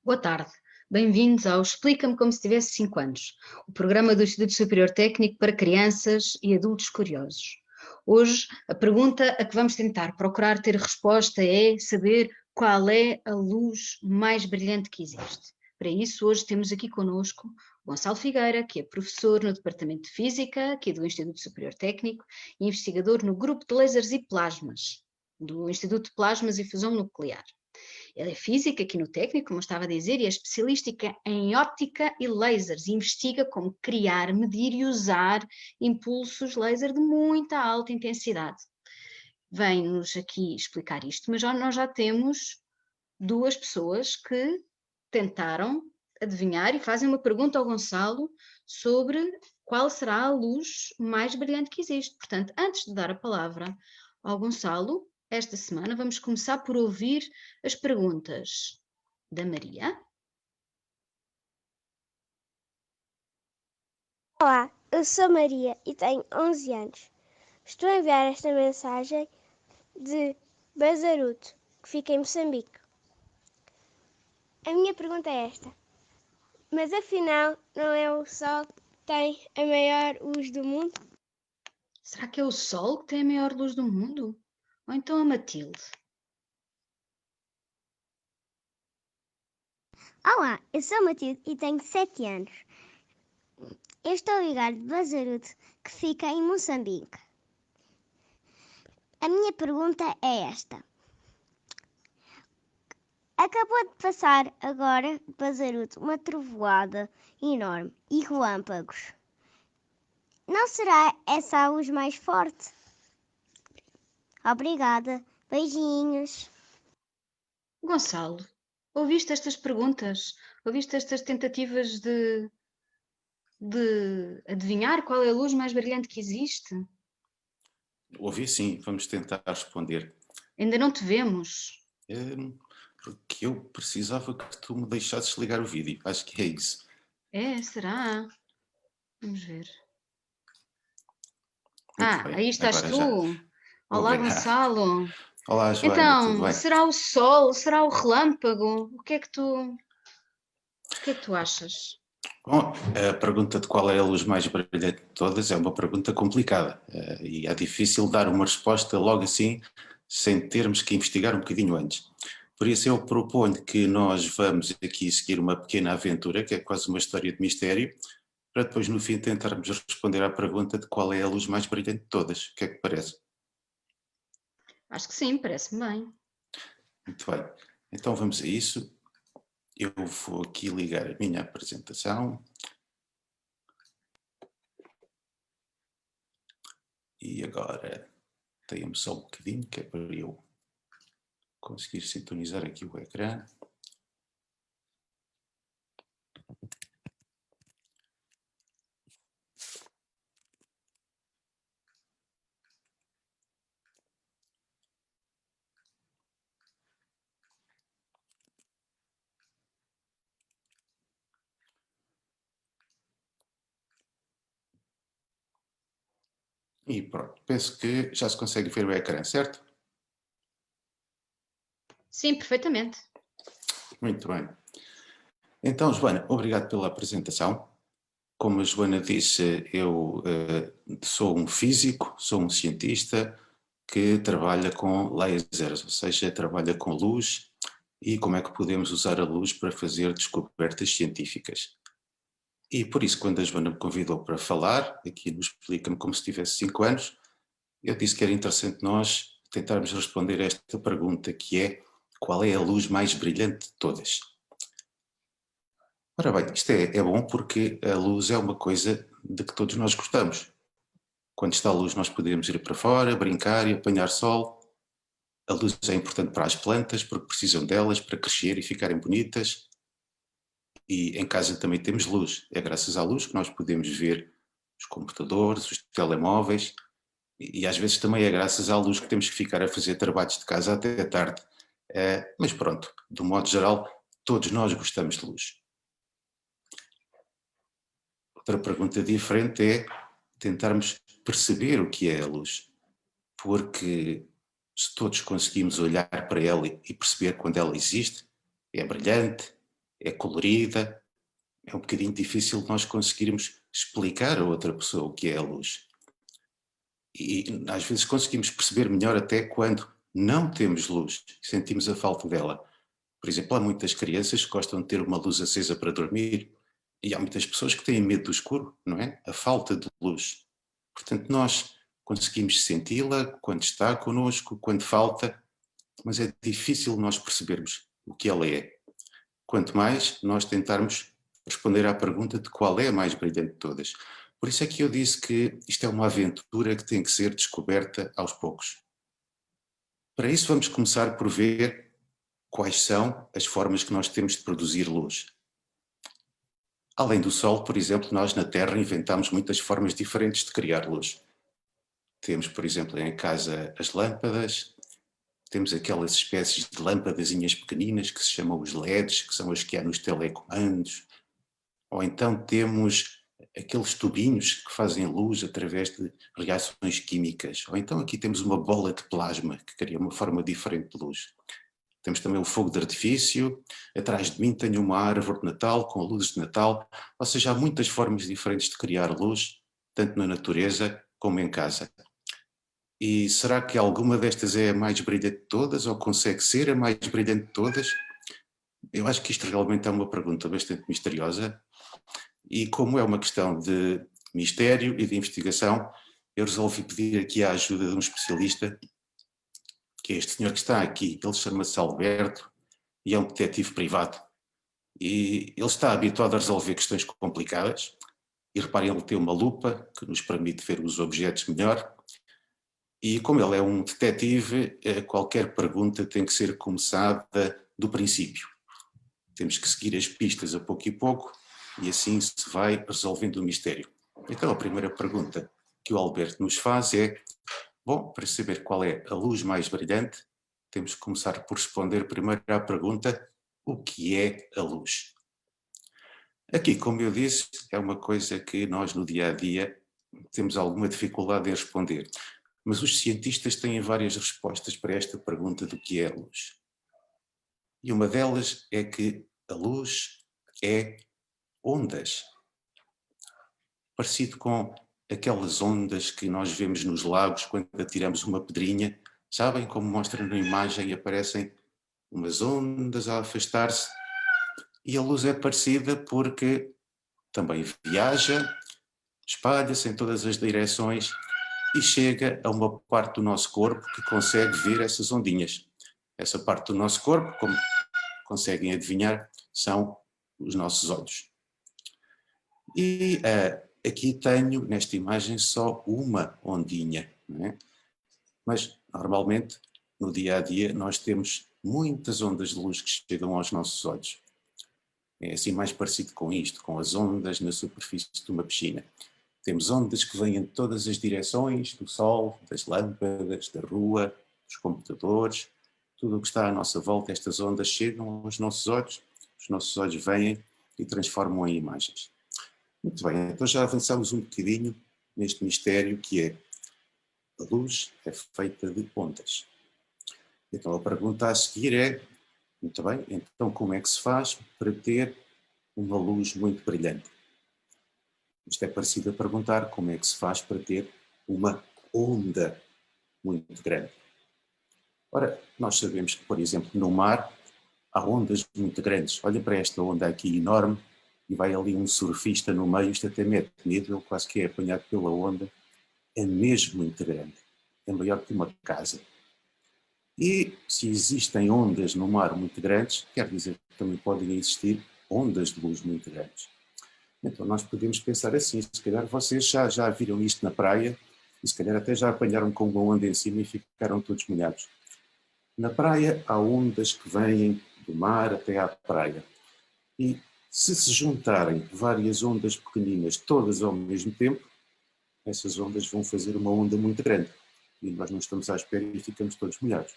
Boa tarde, bem-vindos ao Explica-me como se tivesse 5 anos, o programa do Instituto Superior Técnico para crianças e adultos curiosos. Hoje, a pergunta a que vamos tentar procurar ter resposta é saber qual é a luz mais brilhante que existe. Para isso, hoje temos aqui connosco o Gonçalo Figueira, que é professor no Departamento de Física, aqui do Instituto Superior Técnico, e investigador no Grupo de Lasers e Plasmas, do Instituto de Plasmas e Fusão Nuclear. Ele é físico aqui no técnico, como eu estava a dizer, e é especialista em óptica e lasers, e investiga como criar, medir e usar impulsos laser de muita alta intensidade. Vem-nos aqui explicar isto, mas nós já temos duas pessoas que tentaram adivinhar e fazem uma pergunta ao Gonçalo sobre qual será a luz mais brilhante que existe. Portanto, antes de dar a palavra ao Gonçalo, esta semana vamos começar por ouvir as perguntas da Maria. Olá, eu sou Maria e tenho 11 anos. Estou a enviar esta mensagem de Bazaruto, que fica em Moçambique. A minha pergunta é esta: mas afinal não é o Sol que tem a maior luz do mundo? Será que é o Sol que tem a maior luz do mundo? Ou então a Matilde? Olá, eu sou Matilde e tenho 7 anos. Eu estou a ligar de Bazaruto, que fica em Moçambique. A minha pergunta é esta: acabou de passar agora de Bazaruto uma trovoada enorme e relâmpagos. Não será essa a luz mais forte? Obrigada. Beijinhos. Gonçalo, ouviste estas perguntas? Ouviste estas tentativas de adivinhar qual é a luz mais brilhante que existe? Ouvi sim, vamos tentar responder. Ainda não te vemos. Porque eu precisava que tu me deixasses ligar o vídeo. Acho que é isso. É, será? Vamos ver. Muito bem, Aí estás agora já tu. vou Olá, ver. Gonçalo. Olá, Joana, tudo Então, bem? será o sol? Será o relâmpago? O que é que tu achas? Bom, a pergunta de qual é a luz mais brilhante de todas é uma pergunta complicada e é difícil dar uma resposta logo assim, sem termos que investigar um bocadinho antes. Por isso eu proponho que nós vamos aqui seguir uma pequena aventura, que é quase uma história de mistério, para depois no fim tentarmos responder à pergunta de qual é a luz mais brilhante de todas. O que é que parece? Acho que sim, parece-me bem. Muito bem, então vamos a isso. Eu vou aqui ligar a minha apresentação. E agora, tenha-me só um bocadinho, que é para eu conseguir sintonizar aqui o ecrã. E pronto, penso que já se consegue ver o ecrã, certo? Sim, perfeitamente. Muito bem. Então, Joana, obrigado pela apresentação. Como a Joana disse, eu sou um físico, sou um cientista que trabalha com lasers, ou seja, trabalha com luz e como é que podemos usar a luz para fazer descobertas científicas. E por isso, quando a Joana me convidou para falar, aqui nos Explica-me como se tivesse 5 anos, eu disse que era interessante nós tentarmos responder a esta pergunta, que é: qual é a luz mais brilhante de todas? Ora bem, isto é bom porque a luz é uma coisa de que todos nós gostamos. Quando está a luz nós podemos ir para fora, brincar e apanhar sol. A luz é importante para as plantas porque precisam delas para crescer e ficarem bonitas. E em casa também temos luz. É graças à luz que nós podemos ver os computadores, os telemóveis e às vezes também é graças à luz que temos que ficar a fazer trabalhos de casa até tarde. Mas pronto, de um modo geral, todos nós gostamos de luz. Outra pergunta diferente é tentarmos perceber o que é a luz, porque se todos conseguimos olhar para ela e perceber quando ela existe, é brilhante, é colorida, é um bocadinho difícil nós conseguirmos explicar a outra pessoa o que é a luz. E às vezes conseguimos perceber melhor até quando não temos luz, sentimos a falta dela. Por exemplo, há muitas crianças que gostam de ter uma luz acesa para dormir e há muitas pessoas que têm medo do escuro, não é? A falta de luz. Portanto, nós conseguimos senti-la quando está connosco, quando falta, mas é difícil nós percebermos o que ela é. Quanto mais nós tentarmos responder à pergunta de qual é a mais brilhante de todas. Por isso é que eu disse que isto é uma aventura que tem que ser descoberta aos poucos. Para isso vamos começar por ver quais são as formas que nós temos de produzir luz. Além do Sol, por exemplo, nós na Terra inventamos muitas formas diferentes de criar luz. Temos, por exemplo, em casa as lâmpadas, temos aquelas espécies de lâmpadazinhas pequeninas que se chamam os LEDs, que são as que há nos telecomandos, ou então temos aqueles tubinhos que fazem luz através de reações químicas, ou então aqui temos uma bola de plasma que cria uma forma diferente de luz. Temos também o fogo de artifício, atrás de mim tenho uma árvore de Natal com luzes de Natal, ou seja, há muitas formas diferentes de criar luz, tanto na natureza como em casa. E será que alguma destas é a mais brilhante de todas, ou consegue ser a mais brilhante de todas? Eu acho que isto realmente é uma pergunta bastante misteriosa, e como é uma questão de mistério e de investigação, eu resolvi pedir aqui a ajuda de um especialista, que é este senhor que está aqui. Ele chama-se Alberto e é um detetive privado. E ele está habituado a resolver questões complicadas. E reparem, ele tem uma lupa que nos permite ver os objetos melhor. E como ele é um detetive, qualquer pergunta tem que ser começada do princípio. Temos que seguir as pistas a pouco e pouco e assim se vai resolvendo o mistério. Então a primeira pergunta que o Alberto nos faz é: bom, para saber qual é a luz mais brilhante, temos que começar por responder primeiro à pergunta: o que é a luz? Aqui, como eu disse, é uma coisa que nós no dia a dia temos alguma dificuldade em responder, mas os cientistas têm várias respostas para esta pergunta do que é a luz. E uma delas é que a luz é ondas, parecido com aquelas ondas que nós vemos nos lagos quando atiramos uma pedrinha. Sabem como mostra na imagem, aparecem umas ondas a afastar-se, e a luz é parecida porque também viaja, espalha-se em todas as direções e chega a uma parte do nosso corpo que consegue ver essas ondinhas. Essa parte do nosso corpo, como conseguem adivinhar, são os nossos olhos. E aqui tenho nesta imagem só uma ondinha, não é? Mas normalmente no dia a dia nós temos muitas ondas de luz que chegam aos nossos olhos. É assim mais parecido com isto, com as ondas na superfície de uma piscina. Temos ondas que vêm de todas as direções, do sol, das lâmpadas, da rua, dos computadores, tudo o que está à nossa volta. Estas ondas chegam aos nossos olhos, os nossos olhos veem e transformam em imagens. Muito bem, então já avançamos um bocadinho neste mistério que é: a luz é feita de ondas. Então a pergunta a seguir é: muito bem, então como é que se faz para ter uma luz muito brilhante? Isto é parecido a perguntar como é que se faz para ter uma onda muito grande. Ora, nós sabemos que, por exemplo, no mar há ondas muito grandes. Olha para esta onda aqui enorme e vai ali um surfista no meio, isto até mete medo, ele quase que é apanhado pela onda. É mesmo muito grande, é maior que uma casa. E se existem ondas no mar muito grandes, quer dizer que também podem existir ondas de luz muito grandes. Então nós podemos pensar assim: se calhar vocês já viram isto na praia e se calhar até já apanharam com uma onda em cima e ficaram todos molhados. Na praia há ondas que vêm do mar até à praia. E se juntarem várias ondas pequeninas todas ao mesmo tempo, essas ondas vão fazer uma onda muito grande. E nós não estamos à espera e ficamos todos molhados.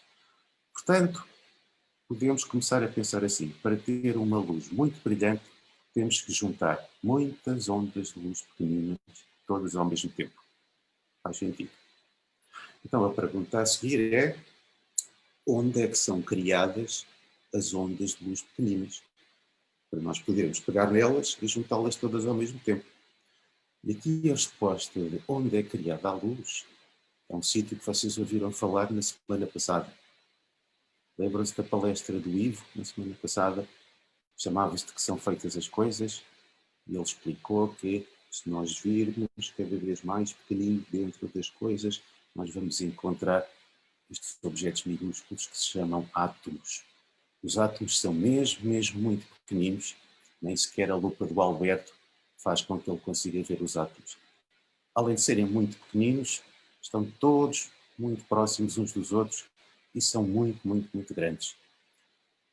Portanto, podemos começar a pensar assim: para ter uma luz muito brilhante, temos que juntar muitas ondas de luz pequeninas, todas ao mesmo tempo. Faz sentido? Então a pergunta a seguir é: onde é que são criadas as ondas de luz pequeninas? para nós podermos pegar nelas e juntá-las todas ao mesmo tempo. E aqui a resposta de onde é criada a luz é um sítio que vocês ouviram falar na semana passada. Lembram-se da palestra do Ivo, na semana passada? Chamava-se de que são feitas as coisas, e ele explicou que se nós virmos cada vez mais pequenino dentro das coisas, nós vamos encontrar estes objetos minúsculos que se chamam átomos. Os átomos são mesmo muito pequeninos, nem sequer a lupa do Alberto faz com que ele consiga ver os átomos. Além de serem muito pequeninos, estão todos muito próximos uns dos outros e são muito grandes.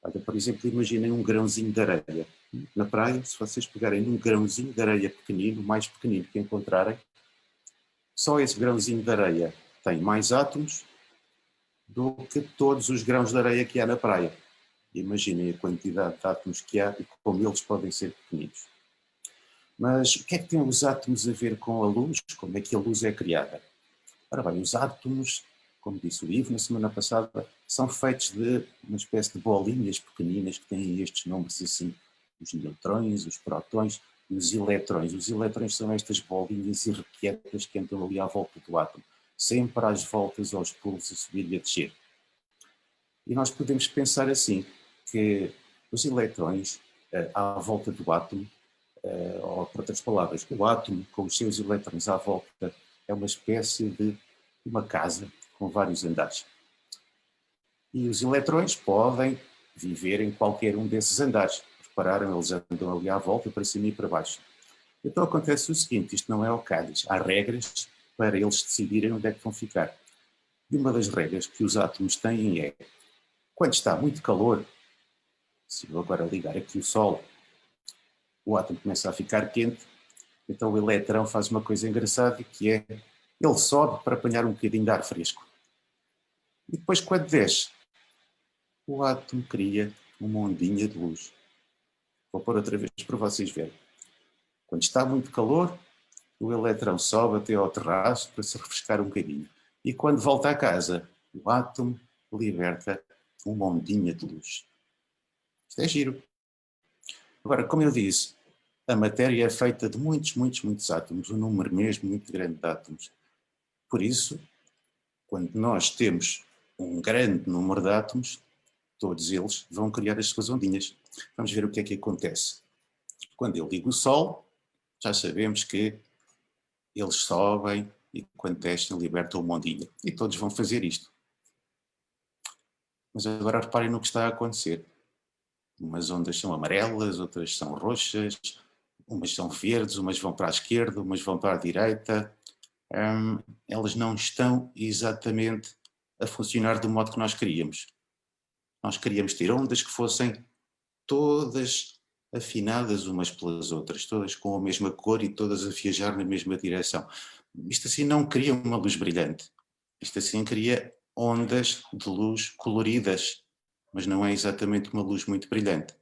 Olha, por exemplo, imaginem um grãozinho de areia. Na praia, se vocês pegarem um grãozinho de areia pequenino, o mais pequenino que encontrarem, só esse grãozinho de areia tem mais átomos do que todos os grãos de areia que há na praia. Imaginem a quantidade de átomos que há e como eles podem ser pequeninos. Mas o que é que têm os átomos a ver com a luz? Como é que a luz é criada? Ora bem, os átomos, como disse o Ivo na semana passada, são feitos de uma espécie de bolinhas pequeninas que têm estes nomes assim, os neutrões, os prótons e os eletrões. Os eletrões são estas bolinhas irrequietas que andam ali à volta do átomo, sempre às voltas aos pulos a subir e a descer. E nós podemos pensar assim, que os eletrões à volta do átomo, ou por outras palavras, o átomo com os seus eletrões à volta é uma espécie de uma casa com vários andares. E os eletrões podem viver em qualquer um desses andares. Repararam, eles andam ali à volta, para cima e para baixo. Então acontece o seguinte, isto não é o Cádiz, há regras para eles decidirem onde é que vão ficar. E uma das regras que os átomos têm é, quando está muito calor, se eu agora ligar aqui o Sol, o átomo começa a ficar quente, então o eletrão faz uma coisa engraçada que é, ele sobe para apanhar um bocadinho de ar fresco. E depois quando desce, o átomo cria uma ondinha de luz. Vou pôr outra vez para vocês verem. Quando está muito calor, o eletrão sobe até ao terraço para se refrescar um bocadinho. E quando volta a casa, o átomo liberta uma ondinha de luz. Isto é giro. Agora, como eu disse, a matéria é feita de muitos átomos, um número mesmo muito grande de átomos. Por isso, quando nós temos um grande número de átomos, todos eles vão criar as suas ondinhas. Vamos ver o que é que acontece. Quando eu ligo o Sol, já sabemos que eles sobem e quando descem libertam uma ondinha. E todos vão fazer isto. Mas agora reparem no que está a acontecer. Umas ondas são amarelas, outras são roxas, umas são verdes, umas vão para a esquerda, umas vão para a direita. Elas não estão exatamente a funcionar do modo que nós queríamos. Nós queríamos ter ondas que fossem todas afinadas umas pelas outras, todas com a mesma cor e todas a viajar na mesma direção. Isto assim não cria uma luz brilhante. Isto assim cria ondas de luz coloridas, mas não é exatamente uma luz muito brilhante.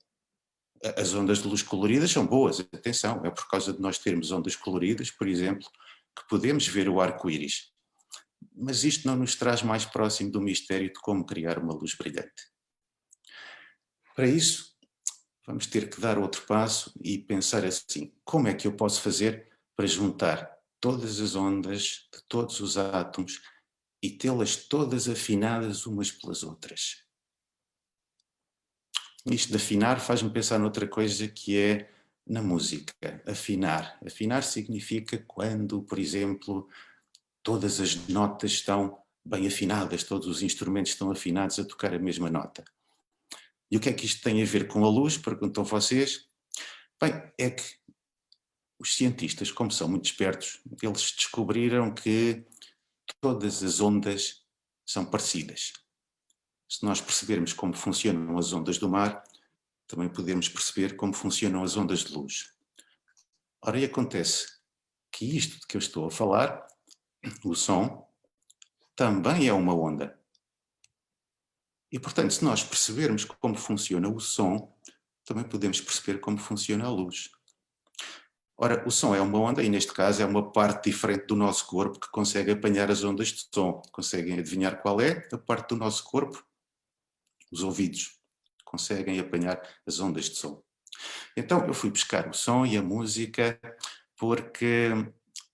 As ondas de luz coloridas são boas, atenção, é por causa de nós termos ondas coloridas, por exemplo, que podemos ver o arco-íris. Mas isto não nos traz mais próximo do mistério de como criar uma luz brilhante. Para isso, vamos ter que dar outro passo e pensar assim, como é que eu posso fazer para juntar todas as ondas de todos os átomos e tê-las todas afinadas umas pelas outras? Isto de afinar faz-me pensar noutra coisa que é na música, afinar. Afinar significa quando, por exemplo, todas as notas estão bem afinadas, todos os instrumentos estão afinados a tocar a mesma nota. E o que é que isto tem a ver com a luz? Perguntam vocês. Bem, é que os cientistas, como são muito espertos, eles descobriram que todas as ondas são parecidas. Se nós percebermos como funcionam as ondas do mar, também podemos perceber como funcionam as ondas de luz. Ora, e acontece que isto de que eu estou a falar, o som, também é uma onda. E, portanto, se nós percebermos como funciona o som, também podemos perceber como funciona a luz. Ora, o som é uma onda e, neste caso, é uma parte diferente do nosso corpo que consegue apanhar as ondas de som. Conseguem adivinhar qual é a parte do nosso corpo? Os ouvidos conseguem apanhar as ondas de som. Então eu fui buscar o som e a música porque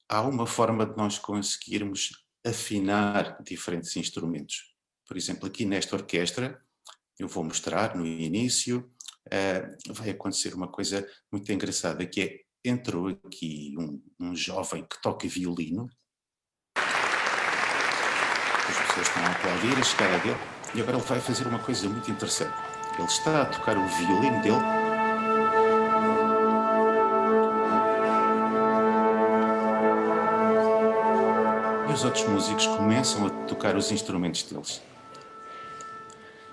há uma forma de nós conseguirmos afinar diferentes instrumentos. Por exemplo, aqui nesta orquestra, eu vou mostrar no início, vai acontecer uma coisa muito engraçada, que é, entrou aqui um jovem que toca violino, as pessoas estão a aplaudir a chegada dele, e agora ele vai fazer uma coisa muito interessante. Ele está a tocar o violino dele, e os outros músicos começam a tocar os instrumentos deles.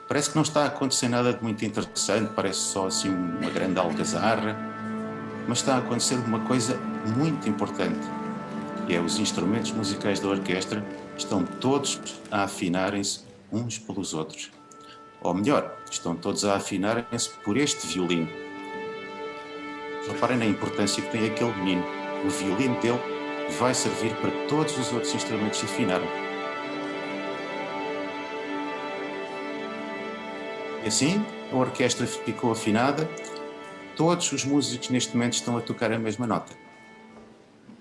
Parece que não está a acontecer nada de muito interessante, parece só assim uma grande algazarra, mas está a acontecer uma coisa muito importante, que é os instrumentos musicais da orquestra estão todos a afinarem-se uns pelos outros. Ou melhor, estão todos a afinarem-se por este violino. Reparem na importância que tem aquele menino. O violino dele vai servir para todos os outros instrumentos se afinarem. E assim, a orquestra ficou afinada, todos os músicos neste momento estão a tocar a mesma nota.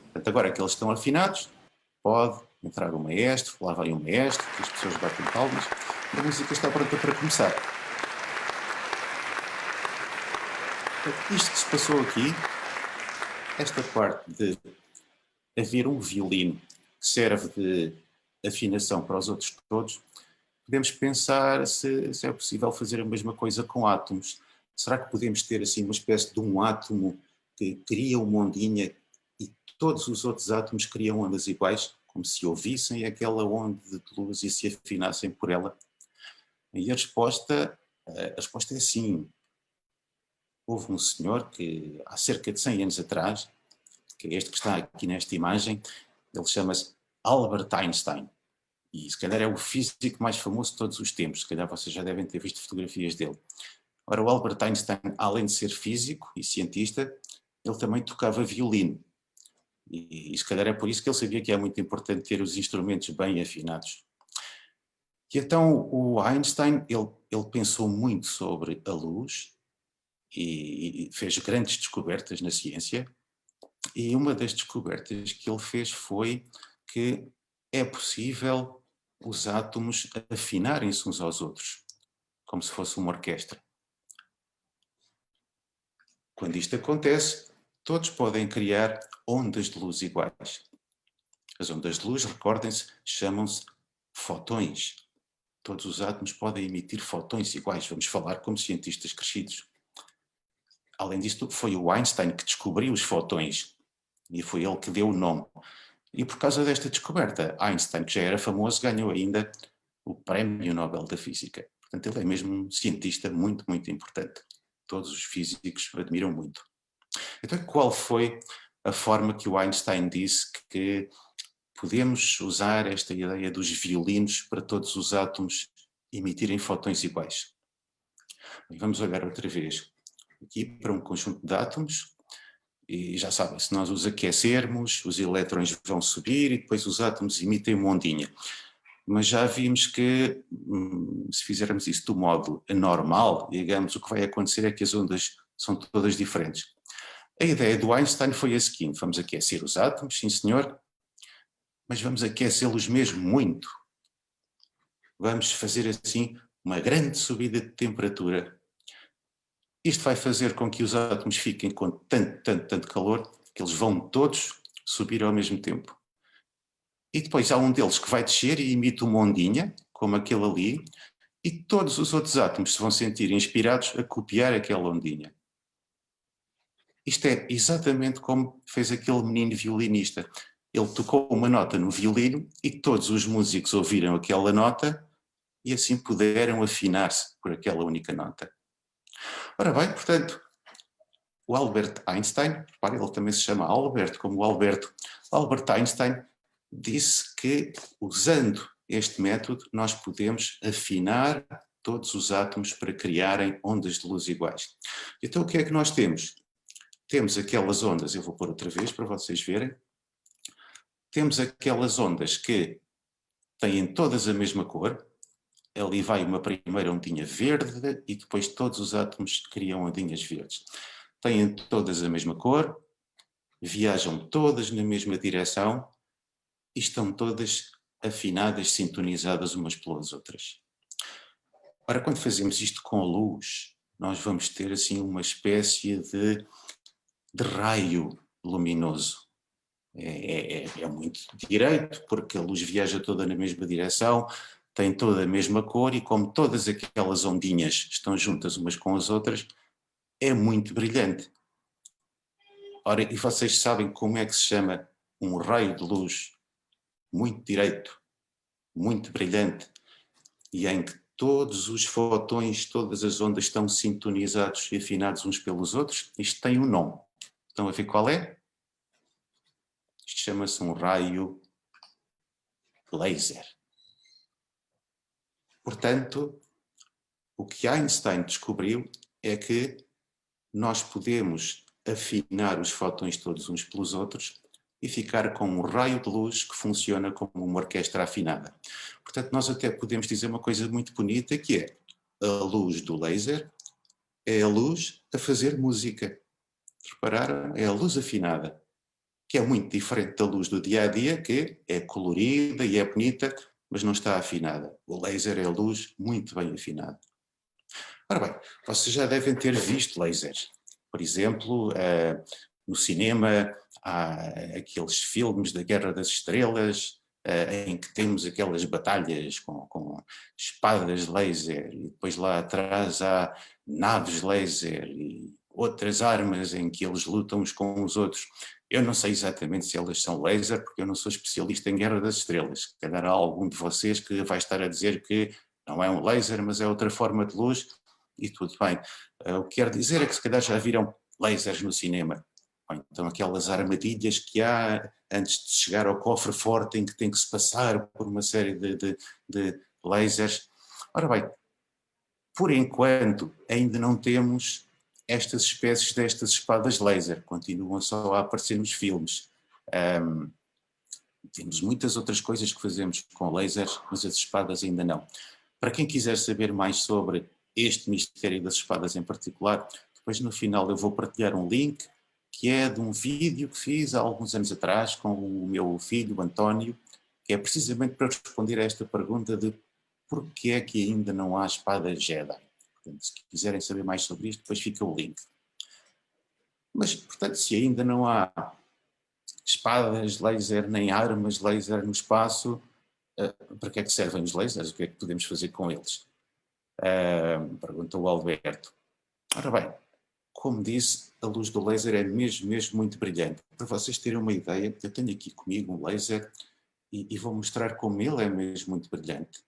Portanto, agora que eles estão afinados, pode entrar o maestro, lá vai o maestro, as pessoas batem palmas, e a música está pronta para começar. Portanto, isto que se passou aqui, esta parte de haver um violino que serve de afinação para os outros todos, podemos pensar se é possível fazer a mesma coisa com átomos. Será que podemos ter assim uma espécie de um átomo que cria uma ondinha e todos os outros átomos criam ondas iguais, como se ouvissem aquela onda de luz e se afinassem por ela? E a resposta é sim. Houve um senhor que há cerca de 100 anos atrás, que é este que está aqui nesta imagem, ele chama-se Albert Einstein. E se calhar é o físico mais famoso de todos os tempos, se calhar vocês já devem ter visto fotografias dele. Ora, o Albert Einstein, além de ser físico e cientista, ele também tocava violino. E se calhar é por isso que ele sabia que é muito importante ter os instrumentos bem afinados. E então o Einstein, ele pensou muito sobre a luz e fez grandes descobertas na ciência. E uma das descobertas que ele fez foi que é possível os átomos afinarem-se uns aos outros, como se fosse uma orquestra. Quando isto acontece, todos podem criar ondas de luz iguais. As ondas de luz, recordem-se, chamam-se fotões. Todos os átomos podem emitir fotões iguais, vamos falar como cientistas crescidos. Além disto, foi o Einstein que descobriu os fotões, e foi ele que deu o nome. E por causa desta descoberta, Einstein, que já era famoso, ganhou ainda o Prémio Nobel da Física. Portanto, ele é mesmo um cientista muito, muito importante. Todos os físicos o admiram muito. Então, qual foi a forma que o Einstein disse que podemos usar esta ideia dos violinos para todos os átomos emitirem fotões iguais? E vamos olhar outra vez aqui para um conjunto de átomos. E já sabem, se nós os aquecermos, os elétrons vão subir e depois os átomos emitem uma ondinha. Mas já vimos que, se fizermos isso do modo normal, digamos, o que vai acontecer é que as ondas são todas diferentes. A ideia do Einstein foi a seguinte: vamos aquecer os átomos, sim senhor, mas vamos aquecê-los mesmo muito. Vamos fazer assim uma grande subida de temperatura. Isto vai fazer com que os átomos fiquem com tanto calor que eles vão todos subir ao mesmo tempo. E depois há um deles que vai descer e emite uma ondinha, como aquele ali, e todos os outros átomos se vão sentir inspirados a copiar aquela ondinha. Isto é exatamente como fez aquele menino violinista. Ele tocou uma nota no violino e todos os músicos ouviram aquela nota e assim puderam afinar-se por aquela única nota. Ora bem, portanto, o Albert Einstein, repare, ele também se chama Albert, como o Alberto. Albert Einstein disse que, usando este método, nós podemos afinar todos os átomos para criarem ondas de luz iguais. Então o que é que nós temos? Temos aquelas ondas, eu vou pôr outra vez para vocês verem, temos aquelas ondas que têm todas a mesma cor. Ali vai uma primeira ondinha verde e depois todos os átomos criam ondinhas verdes. têm todas a mesma cor, viajam todas na mesma direção e estão todas afinadas, sintonizadas umas pelas outras. Ora, quando fazemos isto com a luz, nós vamos ter assim uma espécie de raio luminoso. É muito direito, porque a luz viaja toda na mesma direção, tem toda a mesma cor e como todas aquelas ondinhas estão juntas umas com as outras, é muito brilhante. Ora, e vocês sabem como é que se chama um raio de luz muito direito, muito brilhante, e em que todos os fotões, todas as ondas estão sintonizados e afinados uns pelos outros? Isto tem um nome. Estão a ver qual é? Isto chama-se um raio laser. Portanto, o que Einstein descobriu é que nós podemos afinar os fotões todos uns pelos outros e ficar com um raio de luz que funciona como uma orquestra afinada. Portanto, nós até podemos dizer uma coisa muito bonita, que é a luz do laser é a luz a fazer música. Repararam? É a luz afinada, que é muito diferente da luz do dia-a-dia, que é colorida e é bonita, mas não está afinada. O laser é a luz muito bem afinada. Ora bem, vocês já devem ter visto lasers. Por exemplo, no cinema há aqueles filmes da Guerra das Estrelas, em que temos aquelas batalhas com espadas laser, e depois lá atrás há naves laser e outras armas em que eles lutam uns com os outros. Eu não sei exatamente se elas são laser, porque eu não sou especialista em Guerra das Estrelas. Se calhar há algum de vocês que vai estar a dizer que não é um laser, mas é outra forma de luz, e tudo bem. O que quero dizer é que se calhar já viram lasers no cinema. Então aquelas armadilhas que há antes de chegar ao cofre forte em que tem que se passar por uma série de lasers. Ora bem, por enquanto ainda não temos estas espécies destas espadas laser, continuam só a aparecer nos filmes. Temos muitas outras coisas que fazemos com lasers, mas as espadas ainda não. Para quem quiser saber mais sobre este mistério das espadas em particular, depois no final eu vou partilhar um link que é de um vídeo que fiz há alguns anos atrás com o meu filho, o António, que é precisamente para responder a esta pergunta de porquê é que ainda não há espadas Jedi. Portanto, se quiserem saber mais sobre isto, depois fica o link. Mas, portanto, se ainda não há espadas laser nem armas laser no espaço, para que é que servem os lasers? O que é que podemos fazer com eles? Perguntou o Alberto. Ora bem, como disse, a luz do laser é mesmo muito brilhante. Para vocês terem uma ideia, eu tenho aqui comigo um laser e vou mostrar como ele é mesmo muito brilhante.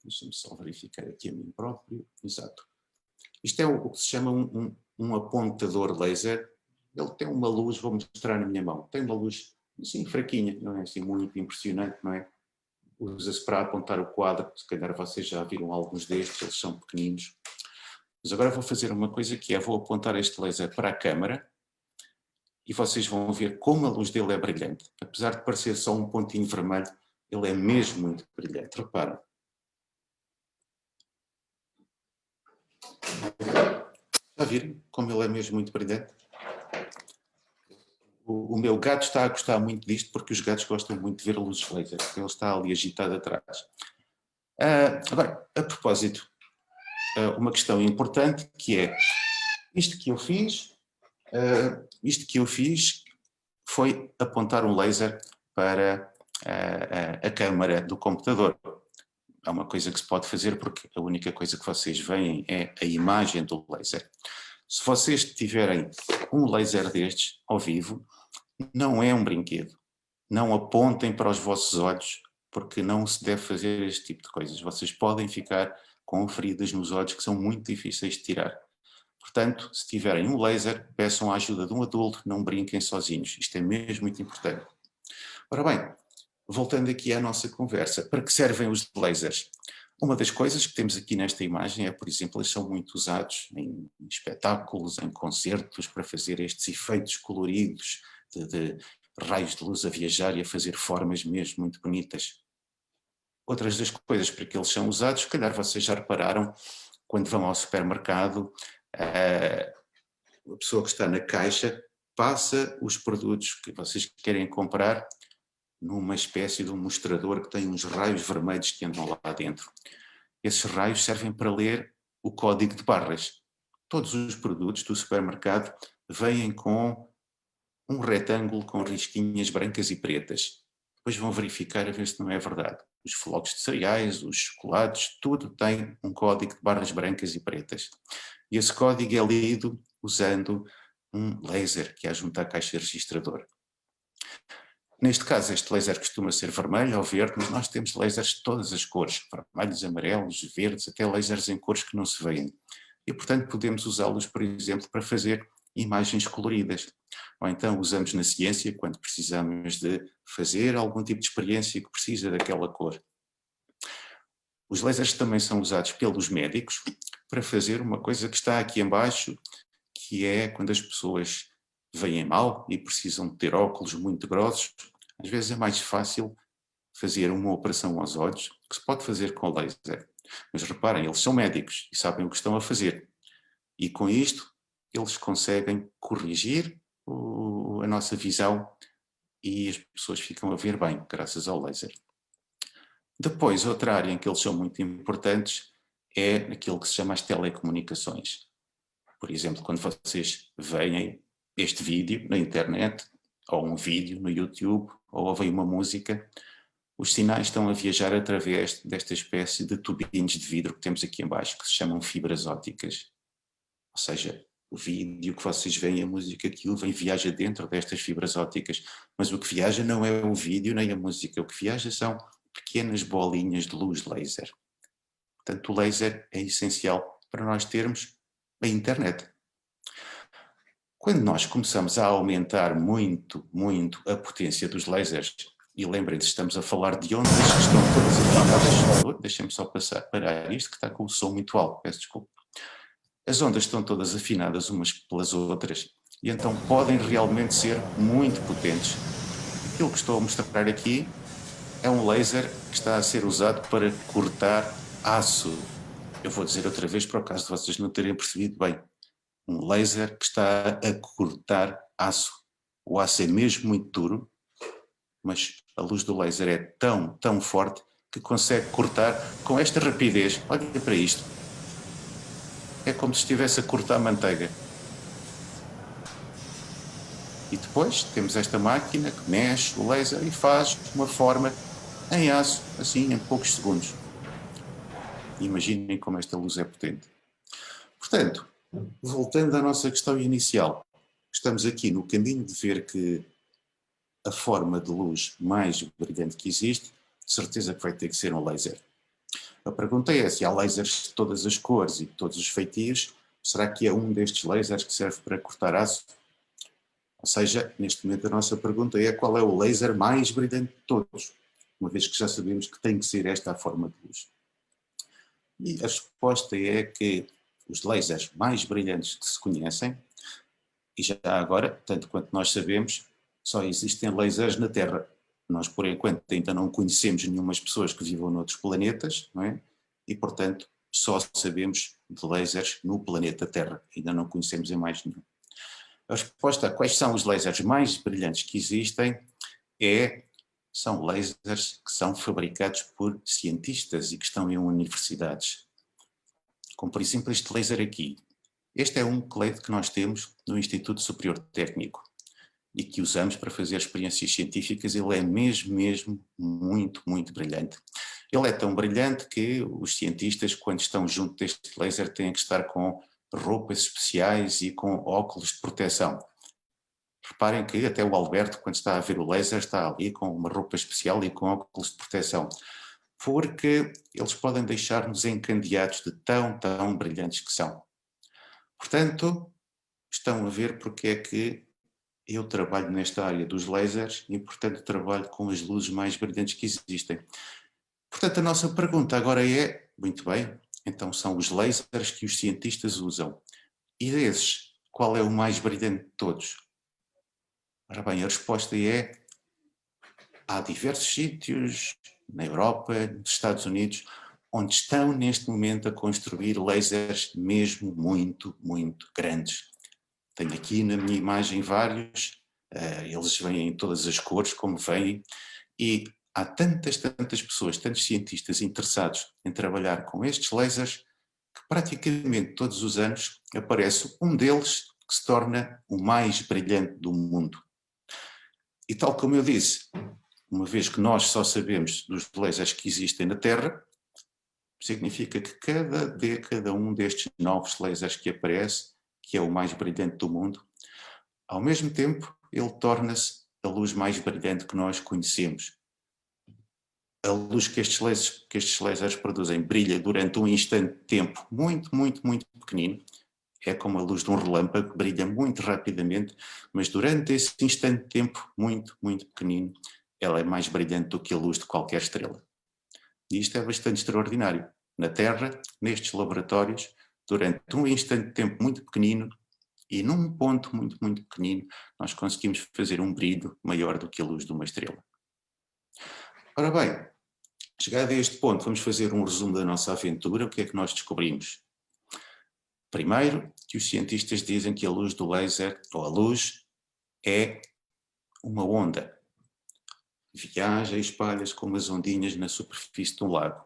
Deixa-me só verificar aqui a mim próprio. Exato. Isto é o que se chama um apontador laser. Ele tem uma luz, vou mostrar na minha mão, tem uma luz assim fraquinha, não é assim muito impressionante, não é? Usa-se para apontar o quadro, se calhar vocês já viram alguns destes, eles são pequeninos. Mas agora vou fazer uma coisa que é, vou apontar este laser para a câmara e vocês vão ver como a luz dele é brilhante. Apesar de parecer só um pontinho vermelho, ele é mesmo muito brilhante, reparem. Já viram como ele é mesmo muito brilhante? O meu gato está a gostar muito disto porque os gatos gostam muito de ver luzes laser. Ele está ali agitado atrás. Agora, a propósito, uma questão importante que é isto que eu fiz foi apontar um laser para a câmara do computador. É uma coisa que se pode fazer porque a única coisa que vocês veem é a imagem do laser. Se vocês tiverem um laser destes ao vivo, não é um brinquedo. Não apontem para os vossos olhos, porque não se deve fazer este tipo de coisas. Vocês podem ficar com feridas nos olhos que são muito difíceis de tirar. Portanto, se tiverem um laser, peçam a ajuda de um adulto, não brinquem sozinhos. Isto é mesmo muito importante. Ora bem, voltando aqui à nossa conversa, para que servem os lasers? Uma das coisas que temos aqui nesta imagem é, por exemplo, eles são muito usados em espetáculos, em concertos, para fazer estes efeitos coloridos de raios de luz a viajar e a fazer formas mesmo muito bonitas. Outras das coisas para que eles são usados, se calhar vocês já repararam, quando vão ao supermercado, a pessoa que está na caixa passa os produtos que vocês querem comprar numa espécie de um mostrador que tem uns raios vermelhos que andam lá dentro. Esses raios servem para ler o código de barras. Todos os produtos do supermercado vêm com um retângulo com risquinhas brancas e pretas. Depois vão verificar a ver se não é verdade. Os flocos de cereais, os chocolates, tudo tem um código de barras brancas e pretas. E esse código é lido usando um laser que há junto à caixa registradora. Neste caso, este laser costuma ser vermelho ou verde, mas nós temos lasers de todas as cores, vermelhos, amarelos, verdes, até lasers em cores que não se veem. E, portanto, podemos usá-los, por exemplo, para fazer imagens coloridas. Ou então usamos na ciência, quando precisamos de fazer algum tipo de experiência que precisa daquela cor. Os lasers também são usados pelos médicos para fazer uma coisa que está aqui em baixo, que é quando as pessoas veem mal e precisam de ter óculos muito grossos. Às vezes é mais fácil fazer uma operação aos olhos, que se pode fazer com laser. Mas reparem, eles são médicos e sabem o que estão a fazer. E com isto, eles conseguem corrigir a nossa visão e as pessoas ficam a ver bem, graças ao laser. Depois, outra área em que eles são muito importantes é aquilo que se chama as telecomunicações. Por exemplo, quando vocês veem este vídeo na internet, ou um vídeo no YouTube, ou ouvem uma música, os sinais estão a viajar através desta espécie de tubinhos de vidro que temos aqui em baixo, que se chamam fibras ópticas. Ou seja, o vídeo que vocês veem, a música que ouvem, viaja dentro destas fibras ópticas. Mas o que viaja não é o vídeo nem a música, o que viaja são pequenas bolinhas de luz laser. Portanto, o laser é essencial para nós termos a internet. Quando nós começamos a aumentar muito, muito a potência dos lasers, e lembrem-se, estamos a falar de ondas que estão todas afinadas. Deixem-me só parar isto, que está com o som muito alto, peço desculpa. As ondas estão todas afinadas umas pelas outras, e então podem realmente ser muito potentes. Aquilo que estou a mostrar aqui é um laser que está a ser usado para cortar aço. Eu vou dizer outra vez, para o caso de vocês não terem percebido bem. Um laser que está a cortar aço. O aço é mesmo muito duro, mas a luz do laser é tão, tão forte que consegue cortar com esta rapidez. Olhem para isto. É como se estivesse a cortar manteiga. E depois temos esta máquina que mexe o laser e faz uma forma em aço, assim, em poucos segundos. Imaginem como esta luz é potente. Portanto, voltando à nossa questão inicial, estamos aqui no caminho de ver que a forma de luz mais brilhante que existe, de certeza que vai ter que ser um laser. A pergunta é, se há lasers de todas as cores e de todos os feitios, será que é um destes lasers que serve para cortar aço? Ou seja, neste momento a nossa pergunta é qual é o laser mais brilhante de todos, uma vez que já sabemos que tem que ser esta a forma de luz. E a resposta é que os lasers mais brilhantes que se conhecem, e já agora, tanto quanto nós sabemos, só existem lasers na Terra. Nós, por enquanto, ainda não conhecemos nenhumas pessoas que vivam noutros planetas, não é? E, portanto, só sabemos de lasers no planeta Terra. Ainda não conhecemos em mais nenhum. A resposta a quais são os lasers mais brilhantes que existem são lasers que são fabricados por cientistas e que estão em universidades. Como, por exemplo, este laser aqui. Este é um que nós temos no Instituto Superior Técnico e que usamos para fazer experiências científicas. Ele é mesmo muito, muito brilhante. Ele é tão brilhante que os cientistas, quando estão junto deste laser, têm que estar com roupas especiais e com óculos de proteção. Reparem que até o Alberto, quando está a ver o laser, está ali com uma roupa especial e com óculos de proteção, porque eles podem deixar-nos encandeados de tão, tão brilhantes que são. Portanto, estão a ver porque é que eu trabalho nesta área dos lasers e, portanto, trabalho com as luzes mais brilhantes que existem. Portanto, a nossa pergunta agora é, muito bem, então são os lasers que os cientistas usam. E desses, qual é o mais brilhante de todos? Ora bem, a resposta é, há diversos sítios, na Europa, nos Estados Unidos, onde estão neste momento a construir lasers mesmo muito, muito grandes. Tenho aqui na minha imagem vários, eles vêm em todas as cores, como vêm, e há tantas pessoas, tantos cientistas interessados em trabalhar com estes lasers, que praticamente todos os anos aparece um deles que se torna o mais brilhante do mundo. E tal como eu disse, uma vez que nós só sabemos dos lasers que existem na Terra, significa que cada um destes novos lasers que aparece, que é o mais brilhante do mundo, ao mesmo tempo ele torna-se a luz mais brilhante que nós conhecemos. A luz que estes lasers produzem brilha durante um instante de tempo muito pequenino. É como a luz de um relâmpago, brilha muito rapidamente, mas durante esse instante de tempo muito pequenino, ela é mais brilhante do que a luz de qualquer estrela. E isto é bastante extraordinário. Na Terra, nestes laboratórios, durante um instante de tempo muito pequenino e num ponto muito pequenino, nós conseguimos fazer um brilho maior do que a luz de uma estrela. Ora bem, chegado a este ponto, vamos fazer um resumo da nossa aventura. O que é que nós descobrimos? Primeiro, que os cientistas dizem que a luz do laser, ou a luz, é uma onda. Viaja e espalha-se como as ondinhas na superfície de um lago.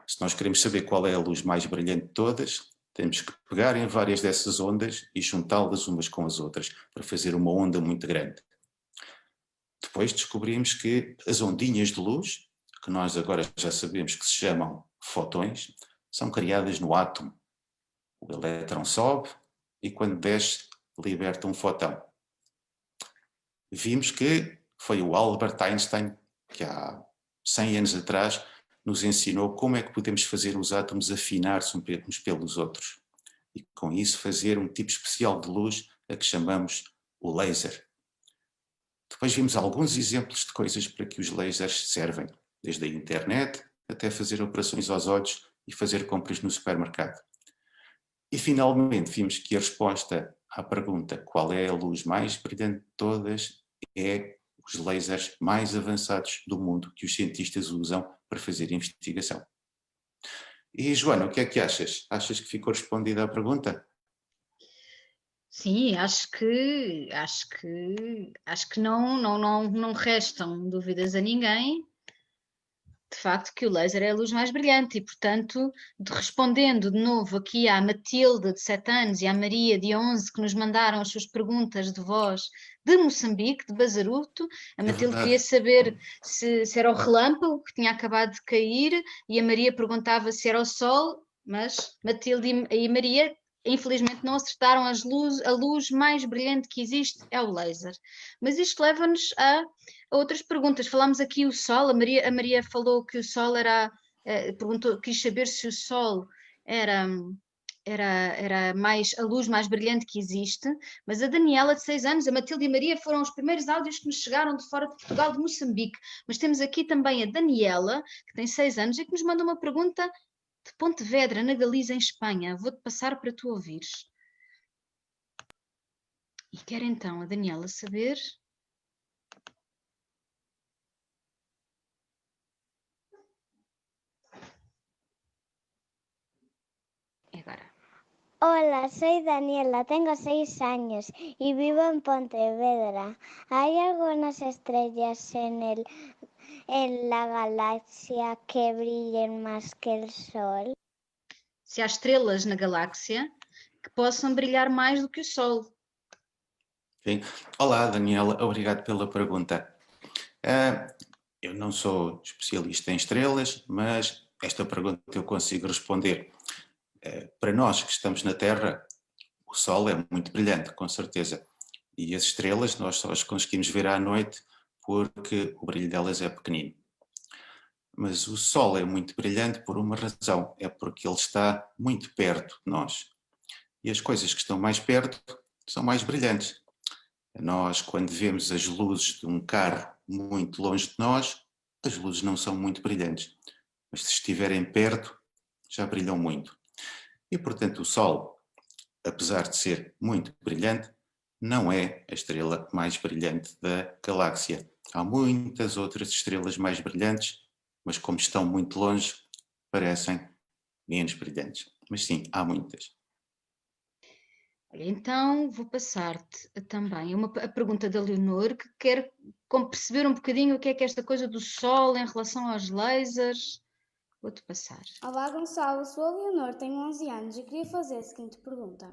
Se nós queremos saber qual é a luz mais brilhante de todas, temos que pegar em várias dessas ondas e juntá-las umas com as outras, para fazer uma onda muito grande. Depois descobrimos que as ondinhas de luz, que nós agora já sabemos que se chamam fotões, são criadas no átomo. O elétron sobe e quando desce liberta um fotão. Vimos que foi o Albert Einstein que há 100 anos atrás nos ensinou como é que podemos fazer os átomos afinar-se uns pelos outros e com isso fazer um tipo especial de luz a que chamamos o laser. Depois vimos alguns exemplos de coisas para que os lasers servem, desde a internet até fazer operações aos olhos e fazer compras no supermercado. E finalmente vimos que a resposta à pergunta qual é a luz mais brilhante de todas é os lasers mais avançados do mundo que os cientistas usam para fazer investigação. E Joana, o que é que achas? Achas que ficou respondida a pergunta? Sim, acho que não restam dúvidas a ninguém, de facto, que o laser é a luz mais brilhante e, portanto, respondendo de novo aqui à Matilde, de 7 anos, e à Maria, de 11, que nos mandaram as suas perguntas de voz de Moçambique, de Bazaruto, a Matilde queria saber se era o relâmpago que tinha acabado de cair e a Maria perguntava se era o sol, mas Matilde e Maria infelizmente não acertaram a luz mais brilhante que existe é o laser. Mas isto leva-nos a outras perguntas. Falámos aqui o Sol, a Maria falou que o Sol era, quis saber se o Sol era mais, a luz mais brilhante que existe, mas a Daniela, de 6 anos, a Matilde e a Maria foram os primeiros áudios que nos chegaram de fora de Portugal, de Moçambique. Mas temos aqui também a Daniela, que tem 6 anos, e que nos manda uma pergunta de Pontevedra, na Galiza, em Espanha. Vou-te passar para tu ouvires. E quer então a Daniela saber... Agora. Hola, soy Daniela, tengo 6 años y vivo en Pontevedra. ¿Hay algunas estrellas en la galaxia que brillen más que el Sol? Se há estrelas na galáxia que possam brilhar mais do que o Sol. Sim. Olá, Daniela, obrigado pela pergunta. Eu não sou especialista em estrelas, mas esta pergunta eu consigo responder. Para nós que estamos na Terra, o Sol é muito brilhante, com certeza. E as estrelas nós só as conseguimos ver à noite porque o brilho delas é pequenino. Mas o Sol é muito brilhante por uma razão, é porque ele está muito perto de nós. E as coisas que estão mais perto são mais brilhantes. Nós, quando vemos as luzes de um carro muito longe de nós, as luzes não são muito brilhantes. Mas se estiverem perto, já brilham muito. E, portanto, o Sol, apesar de ser muito brilhante, não é a estrela mais brilhante da galáxia. Há muitas outras estrelas mais brilhantes, mas como estão muito longe, parecem menos brilhantes. Mas sim, há muitas. Olha, então vou passar-te também a pergunta da Leonor, que quer perceber um bocadinho o que é esta coisa do Sol em relação aos lasers. Vou-te passar. Olá Gonçalo, sou a Leonor, tenho 11 anos e queria fazer a seguinte pergunta.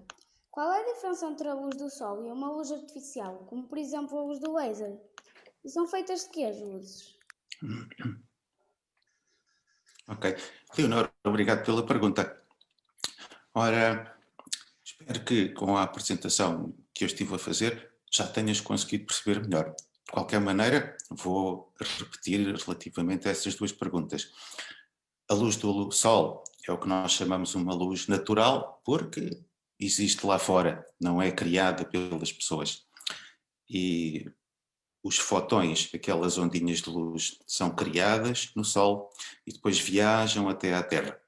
Qual é a diferença entre a luz do Sol e uma luz artificial, como por exemplo a luz do laser? E são feitas de quê as luzes? Ok. Leonor, obrigado pela pergunta. Ora, espero que com a apresentação que eu estive a fazer já tenhas conseguido perceber melhor. De qualquer maneira, vou repetir relativamente a essas duas perguntas. A luz do Sol é o que nós chamamos uma luz natural, porque existe lá fora, não é criada pelas pessoas. E os fotões, aquelas ondinhas de luz, são criadas no Sol e depois viajam até à Terra.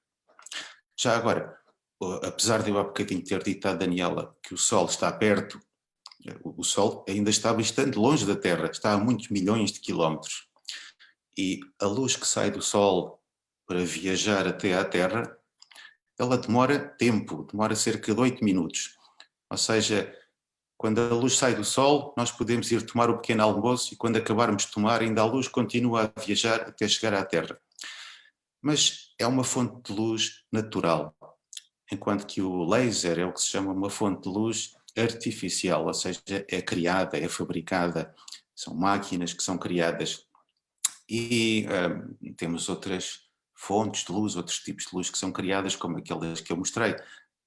Já agora, apesar de eu há bocadinho ter dito à Daniela que o Sol está perto, o Sol ainda está bastante longe da Terra, está a muitos milhões de quilómetros. E a luz que sai do Sol para viajar até à Terra, ela demora tempo, demora cerca de 8 minutos. Ou seja, quando a luz sai do Sol, nós podemos ir tomar o pequeno almoço e quando acabarmos de tomar, ainda a luz continua a viajar até chegar à Terra. Mas é uma fonte de luz natural, enquanto que o laser é o que se chama uma fonte de luz artificial, ou seja, é criada, é fabricada, são máquinas que são criadas. E temos outras fontes de luz, outros tipos de luz que são criadas, como aquelas que eu mostrei,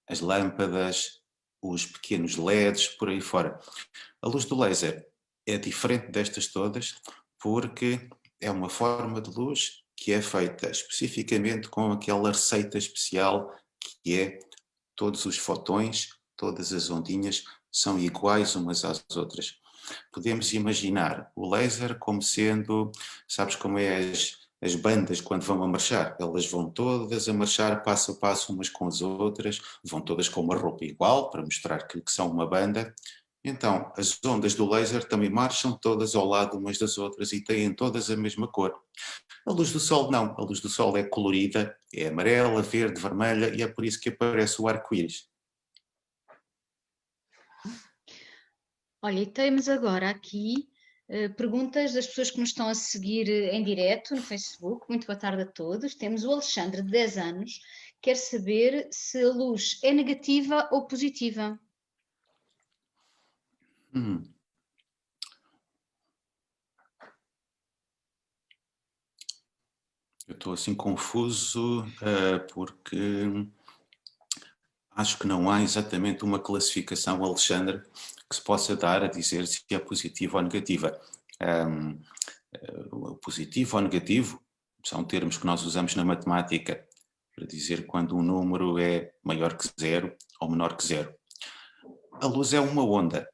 as lâmpadas, os pequenos LEDs, por aí fora. A luz do laser é diferente destas todas porque é uma forma de luz que é feita especificamente com aquela receita especial que é todos os fotões, todas as ondinhas são iguais umas às outras. Podemos imaginar o laser como sendo, sabes como é as bandas quando vão a marchar? Elas vão todas a marchar passo a passo umas com as outras, vão todas com uma roupa igual para mostrar que são uma banda. Então, as ondas do laser também marcham todas ao lado umas das outras e têm todas a mesma cor. A luz do Sol não, a luz do Sol é colorida, é amarela, verde, vermelha e é por isso que aparece o arco-íris. Olha, e temos agora aqui perguntas das pessoas que nos estão a seguir em direto no Facebook. Muito boa tarde a todos. Temos o Alexandre, de 10 anos, quer saber se a luz é negativa ou positiva. Eu estou assim confuso porque acho que não há exatamente uma classificação, Alexandre, que se possa dar a dizer se é positiva ou negativa. Positivo ou negativo são termos que nós usamos na matemática para dizer quando um número é maior que zero ou menor que zero. A luz é uma onda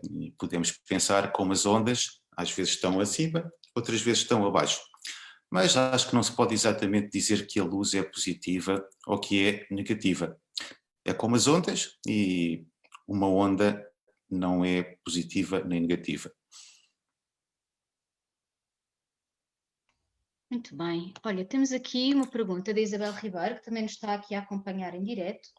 e podemos pensar como as ondas às vezes estão acima, outras vezes estão abaixo. Mas acho que não se pode exatamente dizer que a luz é positiva ou que é negativa. É como as ondas e uma onda não é positiva nem negativa. Muito bem. Olha, temos aqui uma pergunta da Isabel Ribeiro, que também nos está aqui a acompanhar em direto,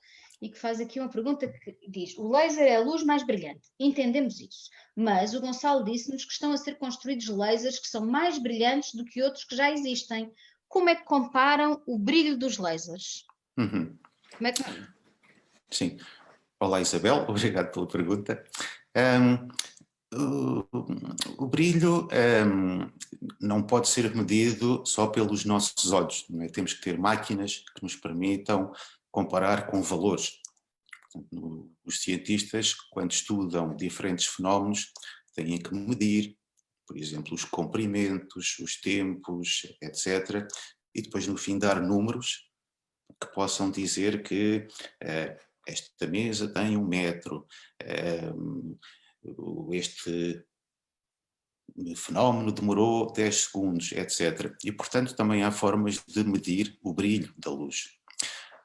e que faz aqui uma pergunta que diz: o laser é a luz mais brilhante, entendemos isso, mas o Gonçalo disse-nos que estão a ser construídos lasers que são mais brilhantes do que outros que já existem. Como é que comparam o brilho dos lasers? Como é que... Sim. Olá Isabel, obrigado pela pergunta. O brilho não pode ser medido só pelos nossos olhos, não é? Temos que ter máquinas que nos permitam comparar com valores. Portanto, os cientistas, quando estudam diferentes fenómenos, têm que medir, por exemplo, os comprimentos, os tempos, etc. E depois, no fim, dar números que possam dizer que esta mesa tem 1 metro, este fenómeno demorou 10 segundos, etc. E, portanto, também há formas de medir o brilho da luz.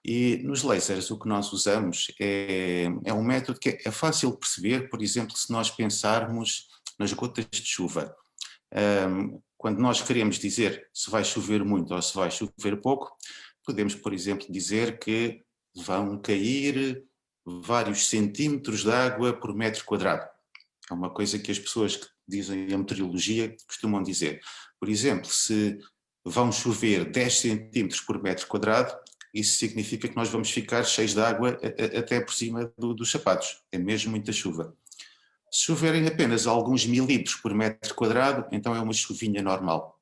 E nos lasers o que nós usamos é um método que é fácil perceber, por exemplo, se nós pensarmos nas gotas de chuva. Quando nós queremos dizer se vai chover muito ou se vai chover pouco, podemos, por exemplo, dizer que vão cair vários centímetros de água por metro quadrado. É uma coisa que as pessoas que dizem a meteorologia costumam dizer. Por exemplo, se vão chover 10 centímetros por metro quadrado, isso significa que nós vamos ficar cheios de água até por cima dos sapatos. É mesmo muita chuva. Se choverem apenas alguns milímetros por metro quadrado, então é uma chuvinha normal.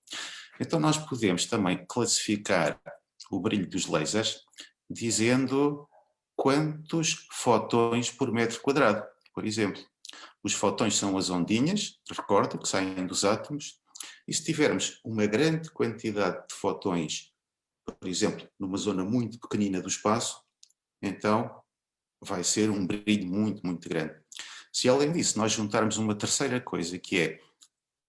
Então nós podemos também classificar o brilho dos lasers dizendo quantos fotões por metro quadrado. Por exemplo, os fotões são as ondinhas, recorda, que saem dos átomos, e se tivermos uma grande quantidade de fotões, por exemplo, numa zona muito pequenina do espaço, então vai ser um brilho muito, muito grande. Se além disso nós juntarmos uma terceira coisa, que é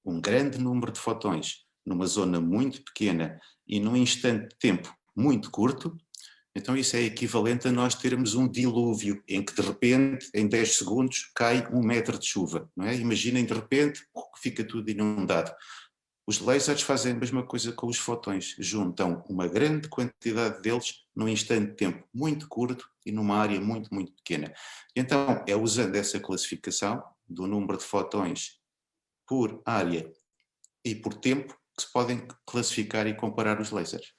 um grande número de fotões numa zona muito pequena e num instante de tempo muito curto, então isso é equivalente a nós termos um dilúvio, em que de repente, em 10 segundos, cai 1 metro de chuva. Não é? Imaginem de repente, fica tudo inundado. Os lasers fazem a mesma coisa com os fotões, juntam uma grande quantidade deles num instante de tempo muito curto e numa área muito, muito pequena. Então é usando essa classificação do número de fotões por área e por tempo que se podem classificar e comparar os lasers.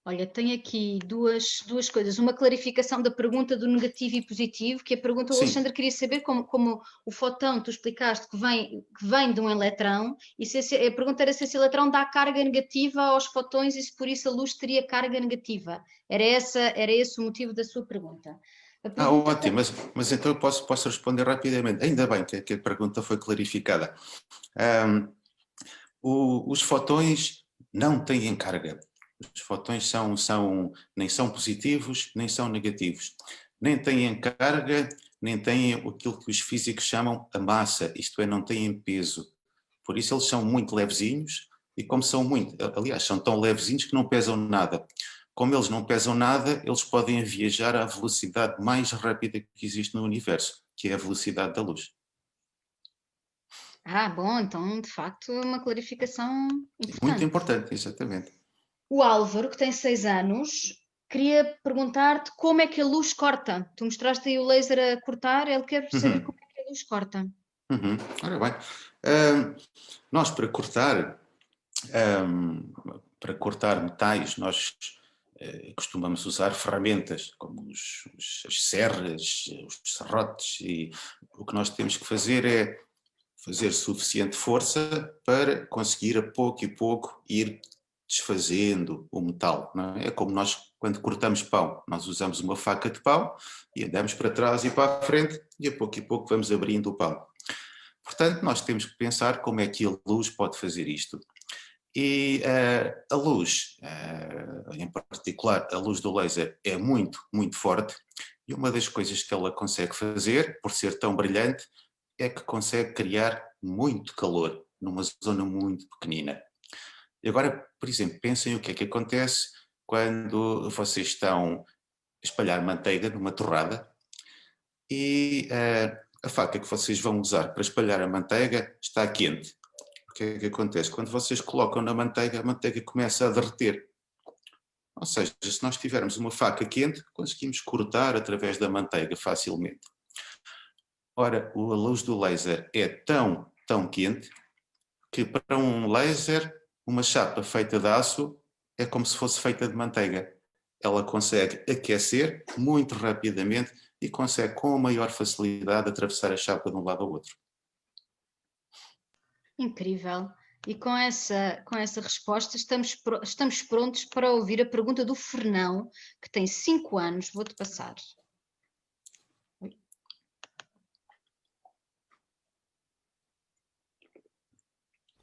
Olha, tenho aqui duas coisas. Uma clarificação da pergunta do negativo e positivo, que a pergunta, o Sim. Alexandre queria saber como o fotão, tu explicaste que vem de um eletrão, e a pergunta era se esse eletrão dá carga negativa aos fotões e se por isso a luz teria carga negativa. Era esse o motivo da sua pergunta. Ótimo, mas então eu posso responder rapidamente. Ainda bem que a pergunta foi clarificada. Os fotões não têm carga. Os fotões nem são positivos, nem são negativos. Nem têm carga, nem têm aquilo que os físicos chamam a massa, isto é, não têm peso. Por isso eles são muito levezinhos e como aliás, são tão levezinhos que não pesam nada. Como eles não pesam nada, eles podem viajar à velocidade mais rápida que existe no universo, que é a velocidade da luz. Bom, então de facto é uma clarificação importante. Muito importante, exatamente. O Álvaro, que tem 6 anos, queria perguntar-te como é que a luz corta. Tu mostraste aí o laser a cortar, ele quer saber como é que a luz corta. Ora bem, nós para cortar metais, nós costumamos usar ferramentas como as serras, os serrotes, e o que nós temos que fazer é fazer suficiente força para conseguir a pouco e pouco ir desfazendo o metal. Não é? É como nós quando cortamos pão, nós usamos uma faca de pão e andamos para trás e para a frente e pouco vamos abrindo o pão. Portanto, nós temos que pensar como é que a luz pode fazer isto. E a luz, em particular a luz do laser, é muito, muito forte, e uma das coisas que ela consegue fazer, por ser tão brilhante, é que consegue criar muito calor numa zona muito pequenina. E agora, por exemplo, pensem o que é que acontece quando vocês estão a espalhar manteiga numa torrada e a faca que vocês vão usar para espalhar a manteiga está quente. O que é que acontece? Quando vocês colocam na manteiga, a manteiga começa a derreter. Ou seja, se nós tivermos uma faca quente, conseguimos cortar através da manteiga facilmente. Ora, a luz do laser é tão, tão quente que para um laser, uma chapa feita de aço é como se fosse feita de manteiga. Ela consegue aquecer muito rapidamente e consegue com maior facilidade atravessar a chapa de um lado ao outro. Incrível. E com essa resposta estamos prontos para ouvir a pergunta do Fernão, que tem 5 anos. Vou-te passar.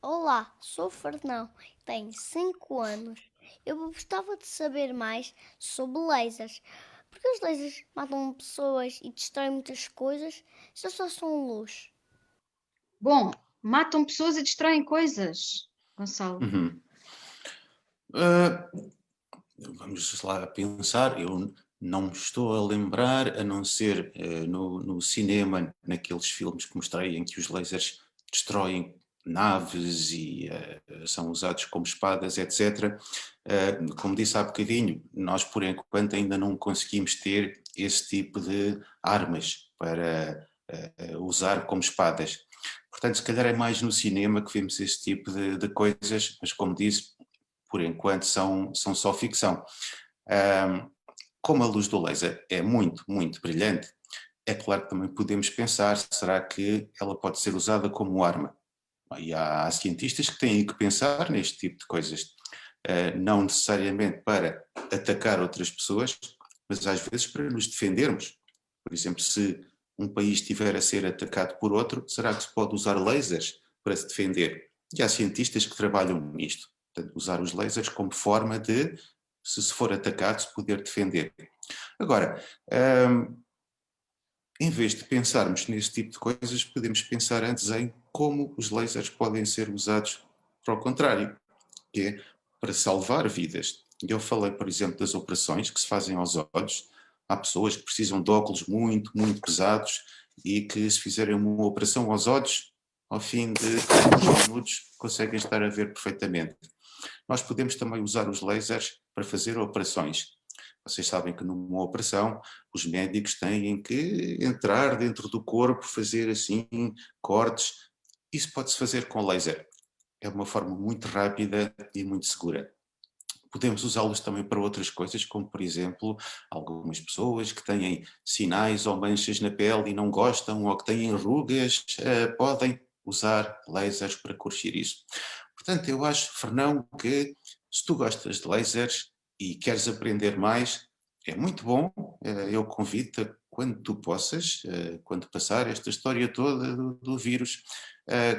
Olá, sou o Fernão, tenho 5 anos. Eu gostava de saber mais sobre lasers. Porque os lasers matam pessoas e destroem muitas coisas, se só são luz. Bom, matam pessoas e destroem coisas, Gonçalo. Vamos lá pensar, eu não me estou a lembrar, a não ser no cinema, naqueles filmes que mostrei em que os lasers destroem naves e são usados como espadas, etc. Como disse há bocadinho, nós por enquanto ainda não conseguimos ter esse tipo de armas para usar como espadas. Portanto, se calhar é mais no cinema que vemos esse tipo de coisas, mas como disse, por enquanto são só ficção. Como a luz do laser é muito, muito brilhante, é claro que também podemos pensar, será que ela pode ser usada como arma? E há cientistas que têm que pensar neste tipo de coisas, não necessariamente para atacar outras pessoas, mas às vezes para nos defendermos. Por exemplo, se um país estiver a ser atacado por outro, será que se pode usar lasers para se defender? E há cientistas que trabalham nisto, portanto, usar os lasers como forma de, se for atacado, se poder defender. Agora, em vez de pensarmos nesse tipo de coisas, podemos pensar antes em como os lasers podem ser usados para o contrário, que é para salvar vidas. Eu falei, por exemplo, das operações que se fazem aos olhos. Há pessoas que precisam de óculos muito, muito pesados e que, se fizerem uma operação aos olhos, ao fim de alguns minutos conseguem estar a ver perfeitamente. Nós podemos também usar os lasers para fazer operações. Vocês sabem que numa operação os médicos têm que entrar dentro do corpo, fazer assim cortes. Isso pode-se fazer com laser. É uma forma muito rápida e muito segura. Podemos usá-los também para outras coisas, como por exemplo, algumas pessoas que têm sinais ou manchas na pele e não gostam, ou que têm rugas, podem usar lasers para corrigir isso. Portanto, eu acho, Fernão, que se tu gostas de lasers e queres aprender mais, é muito bom, eu convido-te quando tu possas, quando passar esta história toda do vírus,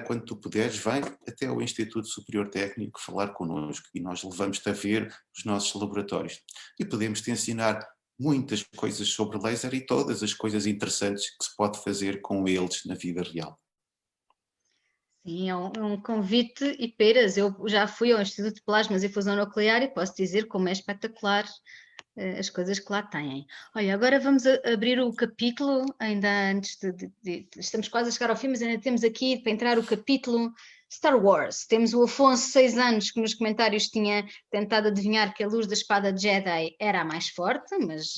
quando tu puderes, vem até ao Instituto Superior Técnico falar connosco e nós levamos-te a ver os nossos laboratórios. E podemos te ensinar muitas coisas sobre laser e todas as coisas interessantes que se pode fazer com eles na vida real. Sim, é um convite e peras. Eu já fui ao Instituto de Plasmas e Fusão Nuclear e posso dizer como é espetacular as coisas que lá têm. Olha, agora vamos abrir o capítulo, ainda antes estamos quase a chegar ao fim, mas ainda temos aqui para entrar o capítulo Star Wars. Temos o Afonso, 6 anos, que nos comentários tinha tentado adivinhar que a luz da espada Jedi era a mais forte, mas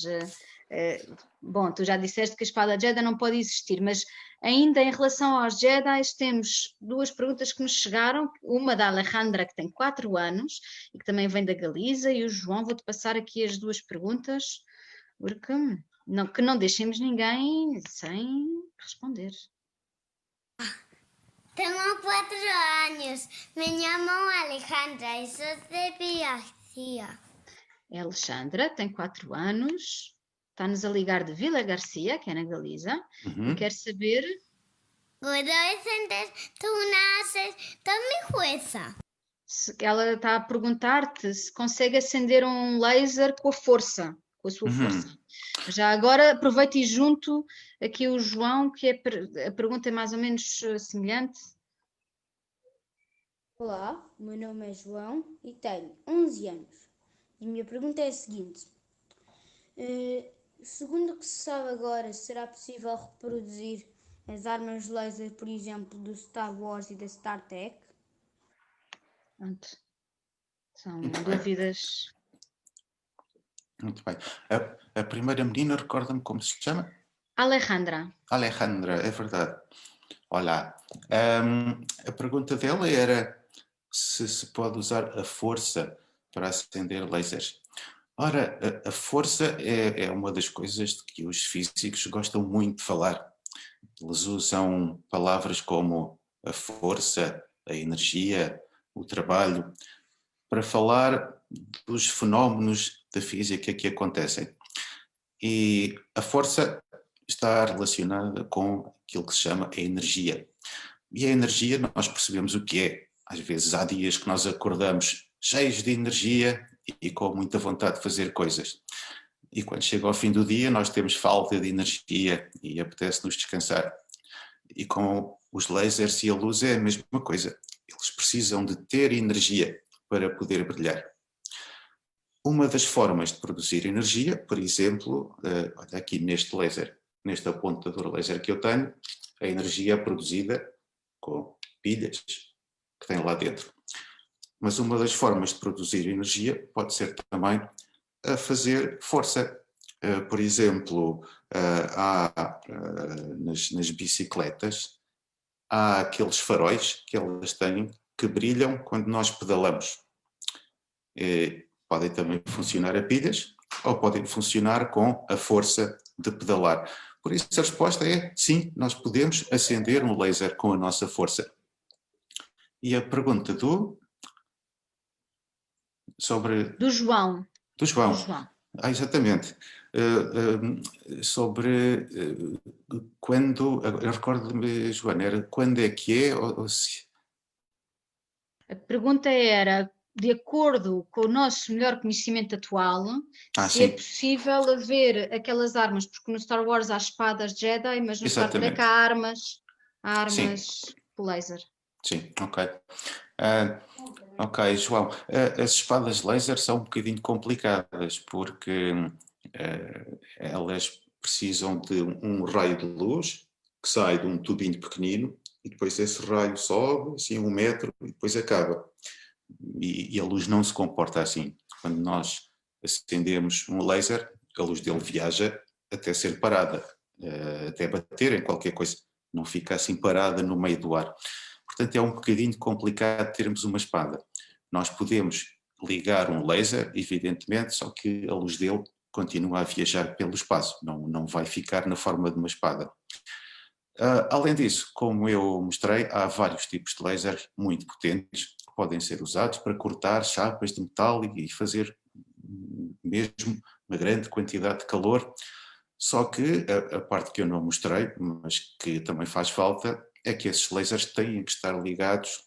bom, tu já disseste que a espada Jedi não pode existir, mas ainda em relação aos Jedi, temos duas perguntas que nos chegaram, uma da Alejandra, que tem 4 anos, e que também vem da Galiza, e o João, vou-te passar aqui as duas perguntas, porque que não deixemos ninguém sem responder. Tengo 4 años, me llamo Alejandra y soy de García. A Alexandra tem 4 anos, está-nos a ligar de Vila Garcia, que é na Galiza, e quer saber... ¿Puedo encender tu naces de mi jueza? Ela está a perguntar-te se consegue acender um laser com a força, com a sua força. Já agora aproveito e junto aqui o João, que a pergunta é mais ou menos semelhante. Olá, o meu nome é João e tenho 11 anos. E a minha pergunta é a seguinte: segundo o que se sabe agora, será possível reproduzir as armas laser, por exemplo, do Star Wars e da Star Trek? Pronto. São dúvidas. Muito bem. A primeira menina, recorda-me como se chama? Alejandra. Alejandra, é verdade. Olá. A pergunta dela era se se pode usar a força para acender lasers. Ora, a força é uma das coisas de que os físicos gostam muito de falar. Eles usam palavras como a força, a energia, o trabalho, para falar dos fenómenos da física que acontecem. E a força está relacionada com aquilo que se chama a energia. E a energia, nós percebemos o que é. Às vezes há dias que nós acordamos cheios de energia e com muita vontade de fazer coisas. E quando chega ao fim do dia, nós temos falta de energia e apetece-nos descansar. E com os lasers e a luz é a mesma coisa. Eles precisam de ter energia para poder brilhar. Uma das formas de produzir energia, por exemplo, olha aqui neste laser, neste apontador laser que eu tenho, a energia é produzida com pilhas que tem lá dentro. Mas uma das formas de produzir energia pode ser também a fazer força. Por exemplo, nas bicicletas, há aqueles faróis que elas têm que brilham quando nós pedalamos. Podem também funcionar a pilhas ou podem funcionar com a força de pedalar. Por isso a resposta é sim, nós podemos acender um laser com a nossa força. E a pergunta Do João. Do João. Do João. Exatamente. Sobre quando, eu recordo-me, Joana, era quando é que é ou se... A pergunta era, de acordo com o nosso melhor conhecimento atual, se sim. é possível haver aquelas armas, porque no Star Wars há espadas Jedi, mas no Star Trek há armas por laser. Sim, ok. Ok, João, as espadas laser são um bocadinho complicadas porque elas precisam de um raio de luz que sai de um tubinho pequenino e depois esse raio sobe assim 1 metro e depois acaba. E a luz não se comporta assim. Quando nós acendemos um laser, a luz dele viaja até ser parada, até bater em qualquer coisa, não fica assim parada no meio do ar. Portanto, é um bocadinho complicado termos uma espada. Nós podemos ligar um laser, evidentemente, só que a luz dele continua a viajar pelo espaço, não vai ficar na forma de uma espada. Além disso, como eu mostrei, há vários tipos de lasers muito potentes que podem ser usados para cortar chapas de metal e fazer mesmo uma grande quantidade de calor. Só que a parte que eu não mostrei, mas que também faz falta, é que esses lasers têm que estar ligados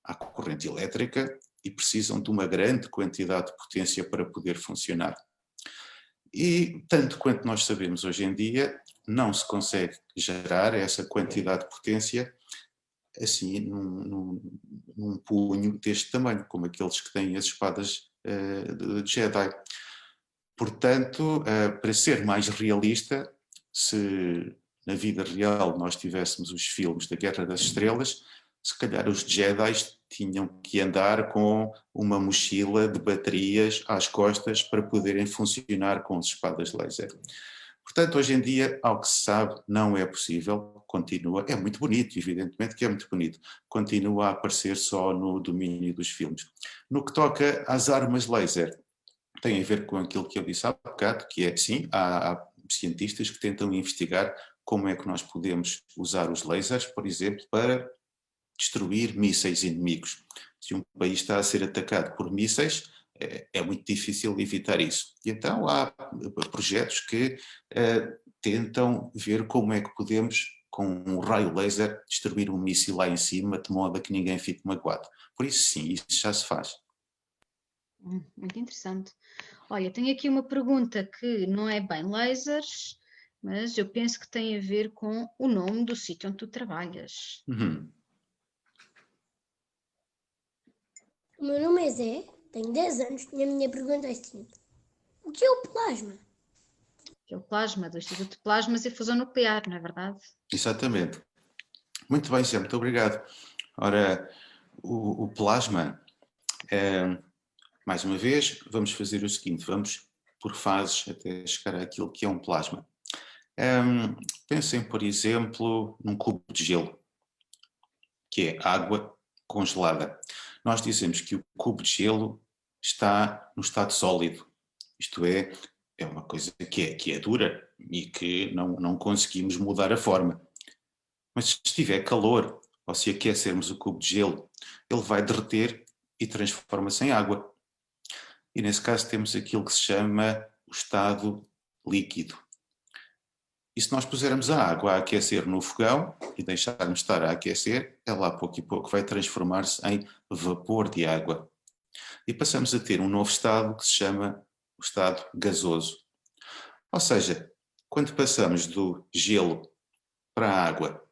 à corrente elétrica e precisam de uma grande quantidade de potência para poder funcionar. E tanto quanto nós sabemos hoje em dia, não se consegue gerar essa quantidade de potência assim num punho deste tamanho, como aqueles que têm as espadas de Jedi. Portanto, para ser mais realista, se na vida real nós tivéssemos os filmes da Guerra das Estrelas, se calhar os Jedi tinham que andar com uma mochila de baterias às costas para poderem funcionar com as espadas laser. Portanto, hoje em dia, ao que se sabe, não é possível, continua, é muito bonito, evidentemente que é muito bonito, continua a aparecer só no domínio dos filmes. No que toca às armas laser, tem a ver com aquilo que eu disse há bocado, que é, sim, há cientistas que tentam investigar como é que nós podemos usar os lasers, por exemplo, para destruir mísseis inimigos. Se um país está a ser atacado por mísseis, é muito difícil evitar isso. E então há projetos que tentam ver como é que podemos, com um raio laser, destruir um míssil lá em cima, de modo a que ninguém fique magoado. Por isso sim, isso já se faz. Muito interessante. Olha, tenho aqui uma pergunta que não é bem lasers, mas eu penso que tem a ver com o nome do sítio onde tu trabalhas. O meu nome é Zé, tenho 10 anos e a minha pergunta é a seguinte: o que é o plasma? Que é o plasma, do Instituto de Plasmas e Fusão Nuclear, não é verdade? Exatamente. Muito bem, Zé, muito obrigado. Ora, o plasma, mais uma vez, vamos fazer o seguinte, vamos por fases até chegar àquilo que é um plasma. Pensem, por exemplo, num cubo de gelo, que é água congelada. Nós dizemos que o cubo de gelo está no estado sólido, isto é uma coisa que é dura e que não conseguimos mudar a forma. Mas se estiver calor, ou se aquecermos o cubo de gelo, ele vai derreter e transforma-se em água. E nesse caso temos aquilo que se chama o estado líquido. E se nós pusermos a água a aquecer no fogão e deixarmos estar a aquecer, ela a pouco e pouco vai transformar-se em vapor de água. E passamos a ter um novo estado que se chama o estado gasoso. Ou seja, quando passamos do gelo para a água,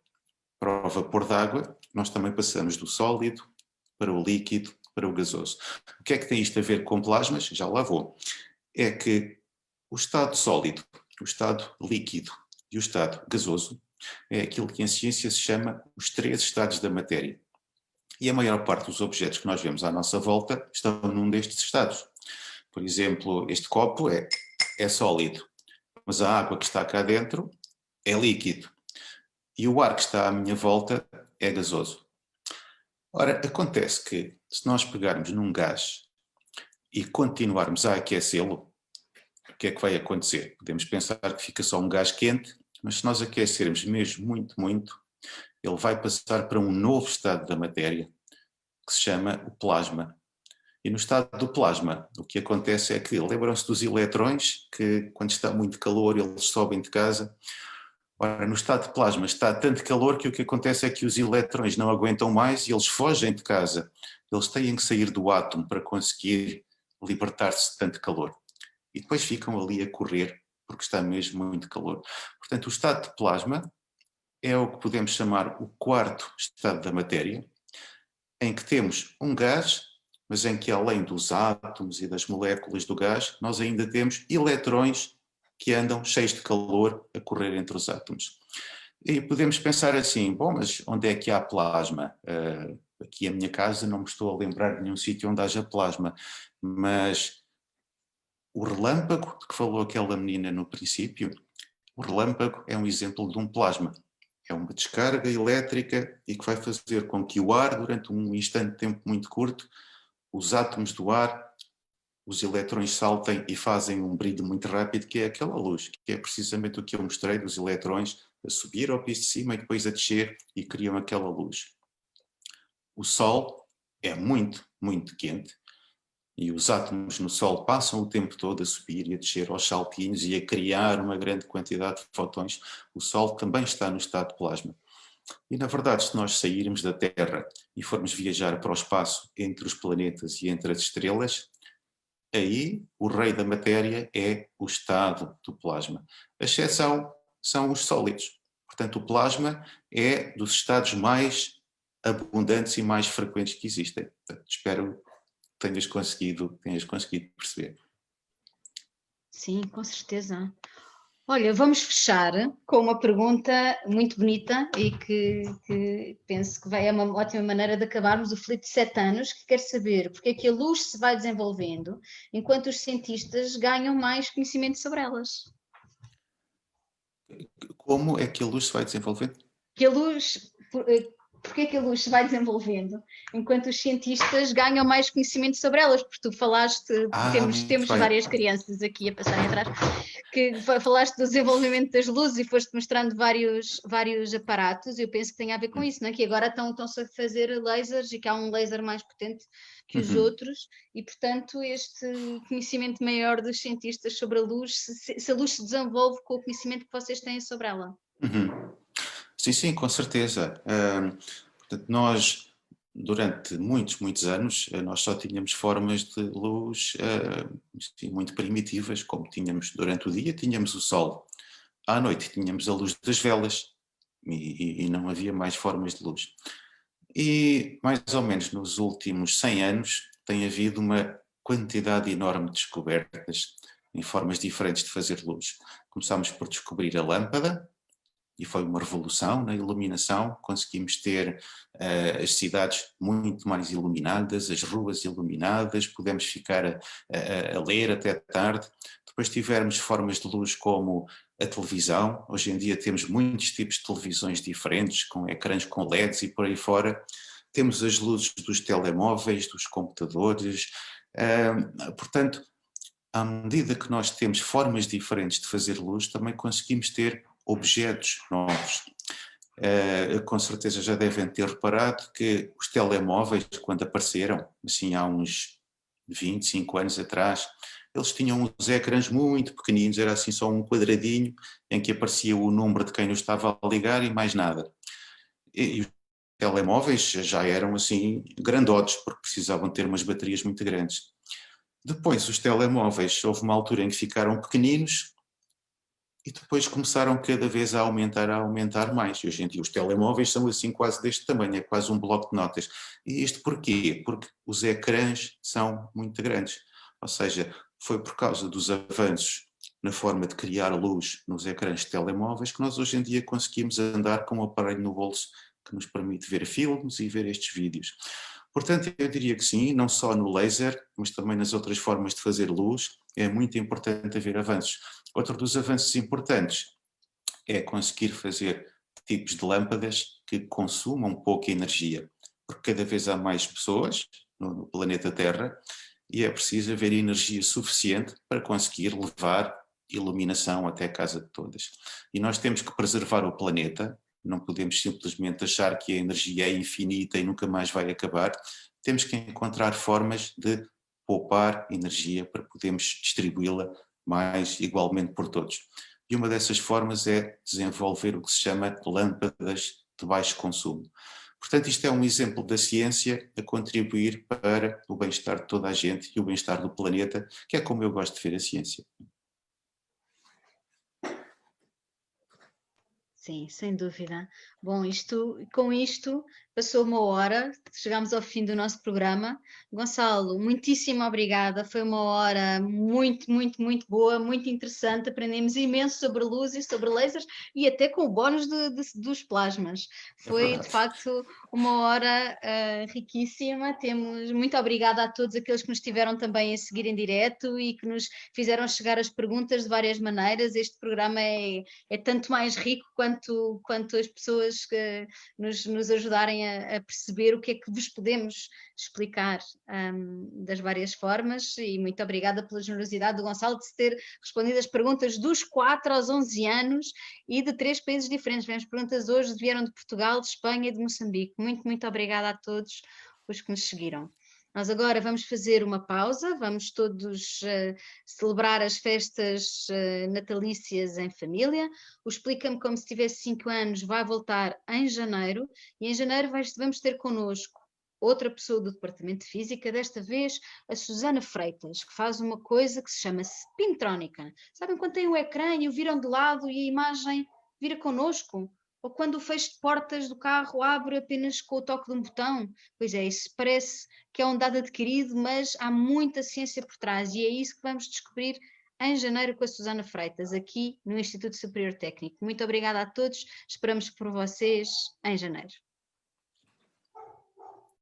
para o vapor de água, nós também passamos do sólido para o líquido, para o gasoso. O que é que tem isto a ver com plasmas? Já lá vou. É que o estado sólido, o estado líquido e o estado gasoso é aquilo que em ciência se chama os 3 estados da matéria. E a maior parte dos objetos que nós vemos à nossa volta estão num destes estados. Por exemplo, este copo é sólido. mas a água que está cá dentro é líquido e o ar que está à minha volta é gasoso. Ora, acontece que se nós pegarmos num gás e continuarmos a aquecê-lo, o que é que vai acontecer? Podemos pensar que fica só um gás quente, mas se nós aquecermos mesmo muito, muito, ele vai passar para um novo estado da matéria, que se chama o plasma. E no estado do plasma, o que acontece é que, lembram-se dos eletrões, que quando está muito calor eles sobem de casa? Ora, no estado de plasma está tanto calor que o que acontece é que os eletrões não aguentam mais e eles fogem de casa. Eles têm que sair do átomo para conseguir libertar-se de tanto calor. E depois ficam ali a correr, porque está mesmo muito calor. Portanto, o estado de plasma é o que podemos chamar o quarto estado da matéria, em que temos um gás, mas em que além dos átomos e das moléculas do gás, nós ainda temos eletrões que andam cheios de calor a correr entre os átomos. E podemos pensar assim, bom, mas onde é que há plasma? Aqui a minha casa não me estou a lembrar de nenhum sítio onde haja plasma, mas o relâmpago de que falou aquela menina no princípio, o relâmpago é um exemplo de um plasma. É uma descarga elétrica e que vai fazer com que o ar, durante um instante de tempo muito curto, os átomos do ar, os eletrões saltem e fazem um brilho muito rápido, que é aquela luz, que é precisamente o que eu mostrei dos eletrões a subir ao piso de cima e depois a descer e criam aquela luz. O Sol é muito, muito quente e os átomos no Sol passam o tempo todo a subir e a descer aos saltinhos e a criar uma grande quantidade de fotões. O Sol também está no estado de plasma. E, na verdade, se nós sairmos da Terra e formos viajar para o espaço entre os planetas e entre as estrelas, aí o rei da matéria é o estado do plasma. A exceção são os sólidos. Portanto, o plasma é dos estados mais abundantes e mais frequentes que existem. Portanto, espero que tenhas conseguido perceber. Sim, com certeza. Olha, vamos fechar com uma pergunta muito bonita e que penso que é uma ótima maneira de acabarmos. O Filipe de 7 anos, que quer saber porque é que a luz se vai desenvolvendo enquanto os cientistas ganham mais conhecimento sobre elas. Como é que a luz se vai desenvolvendo? Que a luz, porque é que a luz se vai desenvolvendo enquanto os cientistas ganham mais conhecimento sobre elas? Porque tu falaste, temos várias crianças aqui a passarem atrás, que falaste do desenvolvimento das luzes e foste mostrando vários aparatos, e eu penso que tem a ver com isso, não é? Que agora estão-se a fazer lasers e que há um laser mais potente que os outros, e portanto este conhecimento maior dos cientistas sobre a luz, se a luz se desenvolve com o conhecimento que vocês têm sobre ela. Sim, sim, com certeza. Portanto, nós, durante muitos, muitos anos, nós só tínhamos formas de luz muito primitivas, como tínhamos durante o dia, tínhamos o sol. À noite tínhamos a luz das velas e não havia mais formas de luz. E, mais ou menos, nos últimos 100 anos, tem havido uma quantidade enorme de descobertas em formas diferentes de fazer luz. Começámos por descobrir a lâmpada, e foi uma revolução na iluminação. Conseguimos ter as cidades muito mais iluminadas, as ruas iluminadas, pudemos ficar a ler até tarde. Depois tivemos formas de luz como a televisão. Hoje em dia temos muitos tipos de televisões diferentes, com ecrãs com LEDs e por aí fora. Temos as luzes dos telemóveis, dos computadores. Portanto, à medida que nós temos formas diferentes de fazer luz, também conseguimos ter objetos novos. Com certeza já devem ter reparado que os telemóveis, quando apareceram, assim há uns 25 anos atrás, eles tinham uns ecrãs muito pequeninos, era assim só um quadradinho em que aparecia o número de quem nos estava a ligar e mais nada. E os telemóveis já eram assim grandotes, porque precisavam ter umas baterias muito grandes. Depois os telemóveis, houve uma altura em que ficaram pequeninos, e depois começaram cada vez a aumentar mais. E hoje em dia os telemóveis são assim quase deste tamanho, é quase um bloco de notas. E isto porquê? Porque os ecrãs são muito grandes. Ou seja, foi por causa dos avanços na forma de criar luz nos ecrãs de telemóveis que nós hoje em dia conseguimos andar com um aparelho no bolso que nos permite ver filmes e ver estes vídeos. Portanto, eu diria que sim, não só no laser, mas também nas outras formas de fazer luz, é muito importante haver avanços. Outro dos avanços importantes é conseguir fazer tipos de lâmpadas que consumam pouca energia, porque cada vez há mais pessoas no planeta Terra e é preciso haver energia suficiente para conseguir levar iluminação até a casa de todas. E nós temos que preservar o planeta, não podemos simplesmente achar que a energia é infinita e nunca mais vai acabar, temos que encontrar formas de poupar energia para podermos distribuí-la mais igualmente por todos. E uma dessas formas é desenvolver o que se chama lâmpadas de baixo consumo. Portanto, isto é um exemplo da ciência a contribuir para o bem-estar de toda a gente e o bem-estar do planeta, que é como eu gosto de ver a ciência. Sim, sem dúvida. Bom, com isto passou uma hora, chegámos ao fim do nosso programa. Gonçalo, muitíssimo obrigada. Foi uma hora muito, muito, muito boa, muito interessante. Aprendemos imenso sobre luz e sobre lasers e até com o bónus dos plasmas. Foi, de facto, uma hora riquíssima. Muito obrigada a todos aqueles que nos tiveram também a seguir em direto e que nos fizeram chegar as perguntas de várias maneiras. Este programa é tanto mais rico quanto as pessoas que nos ajudarem a perceber o que é que vos podemos explicar das várias formas, e muito obrigada pela generosidade do Gonçalo de se ter respondido as perguntas dos 4 aos 11 anos e de 3 países diferentes. As perguntas hoje vieram de Portugal, de Espanha e de Moçambique. Muito, muito obrigada a todos os que nos seguiram. Nós agora vamos fazer uma pausa, vamos todos celebrar as festas natalícias em família. O Explica-me Como Se Tivesse 5 anos vai voltar em janeiro, e em janeiro vamos ter connosco outra pessoa do Departamento de Física, desta vez a Susana Freitas, que faz uma coisa que se chama spintrónica. Sabem quando tem o ecrã e o viram de lado e a imagem vira connosco? Ou quando o fecho de portas do carro abre apenas com o toque de um botão? Pois é, isso parece que é um dado adquirido, mas há muita ciência por trás e é isso que vamos descobrir em janeiro com a Susana Freitas, aqui no Instituto Superior Técnico. Muito obrigada a todos, esperamos por vocês em janeiro.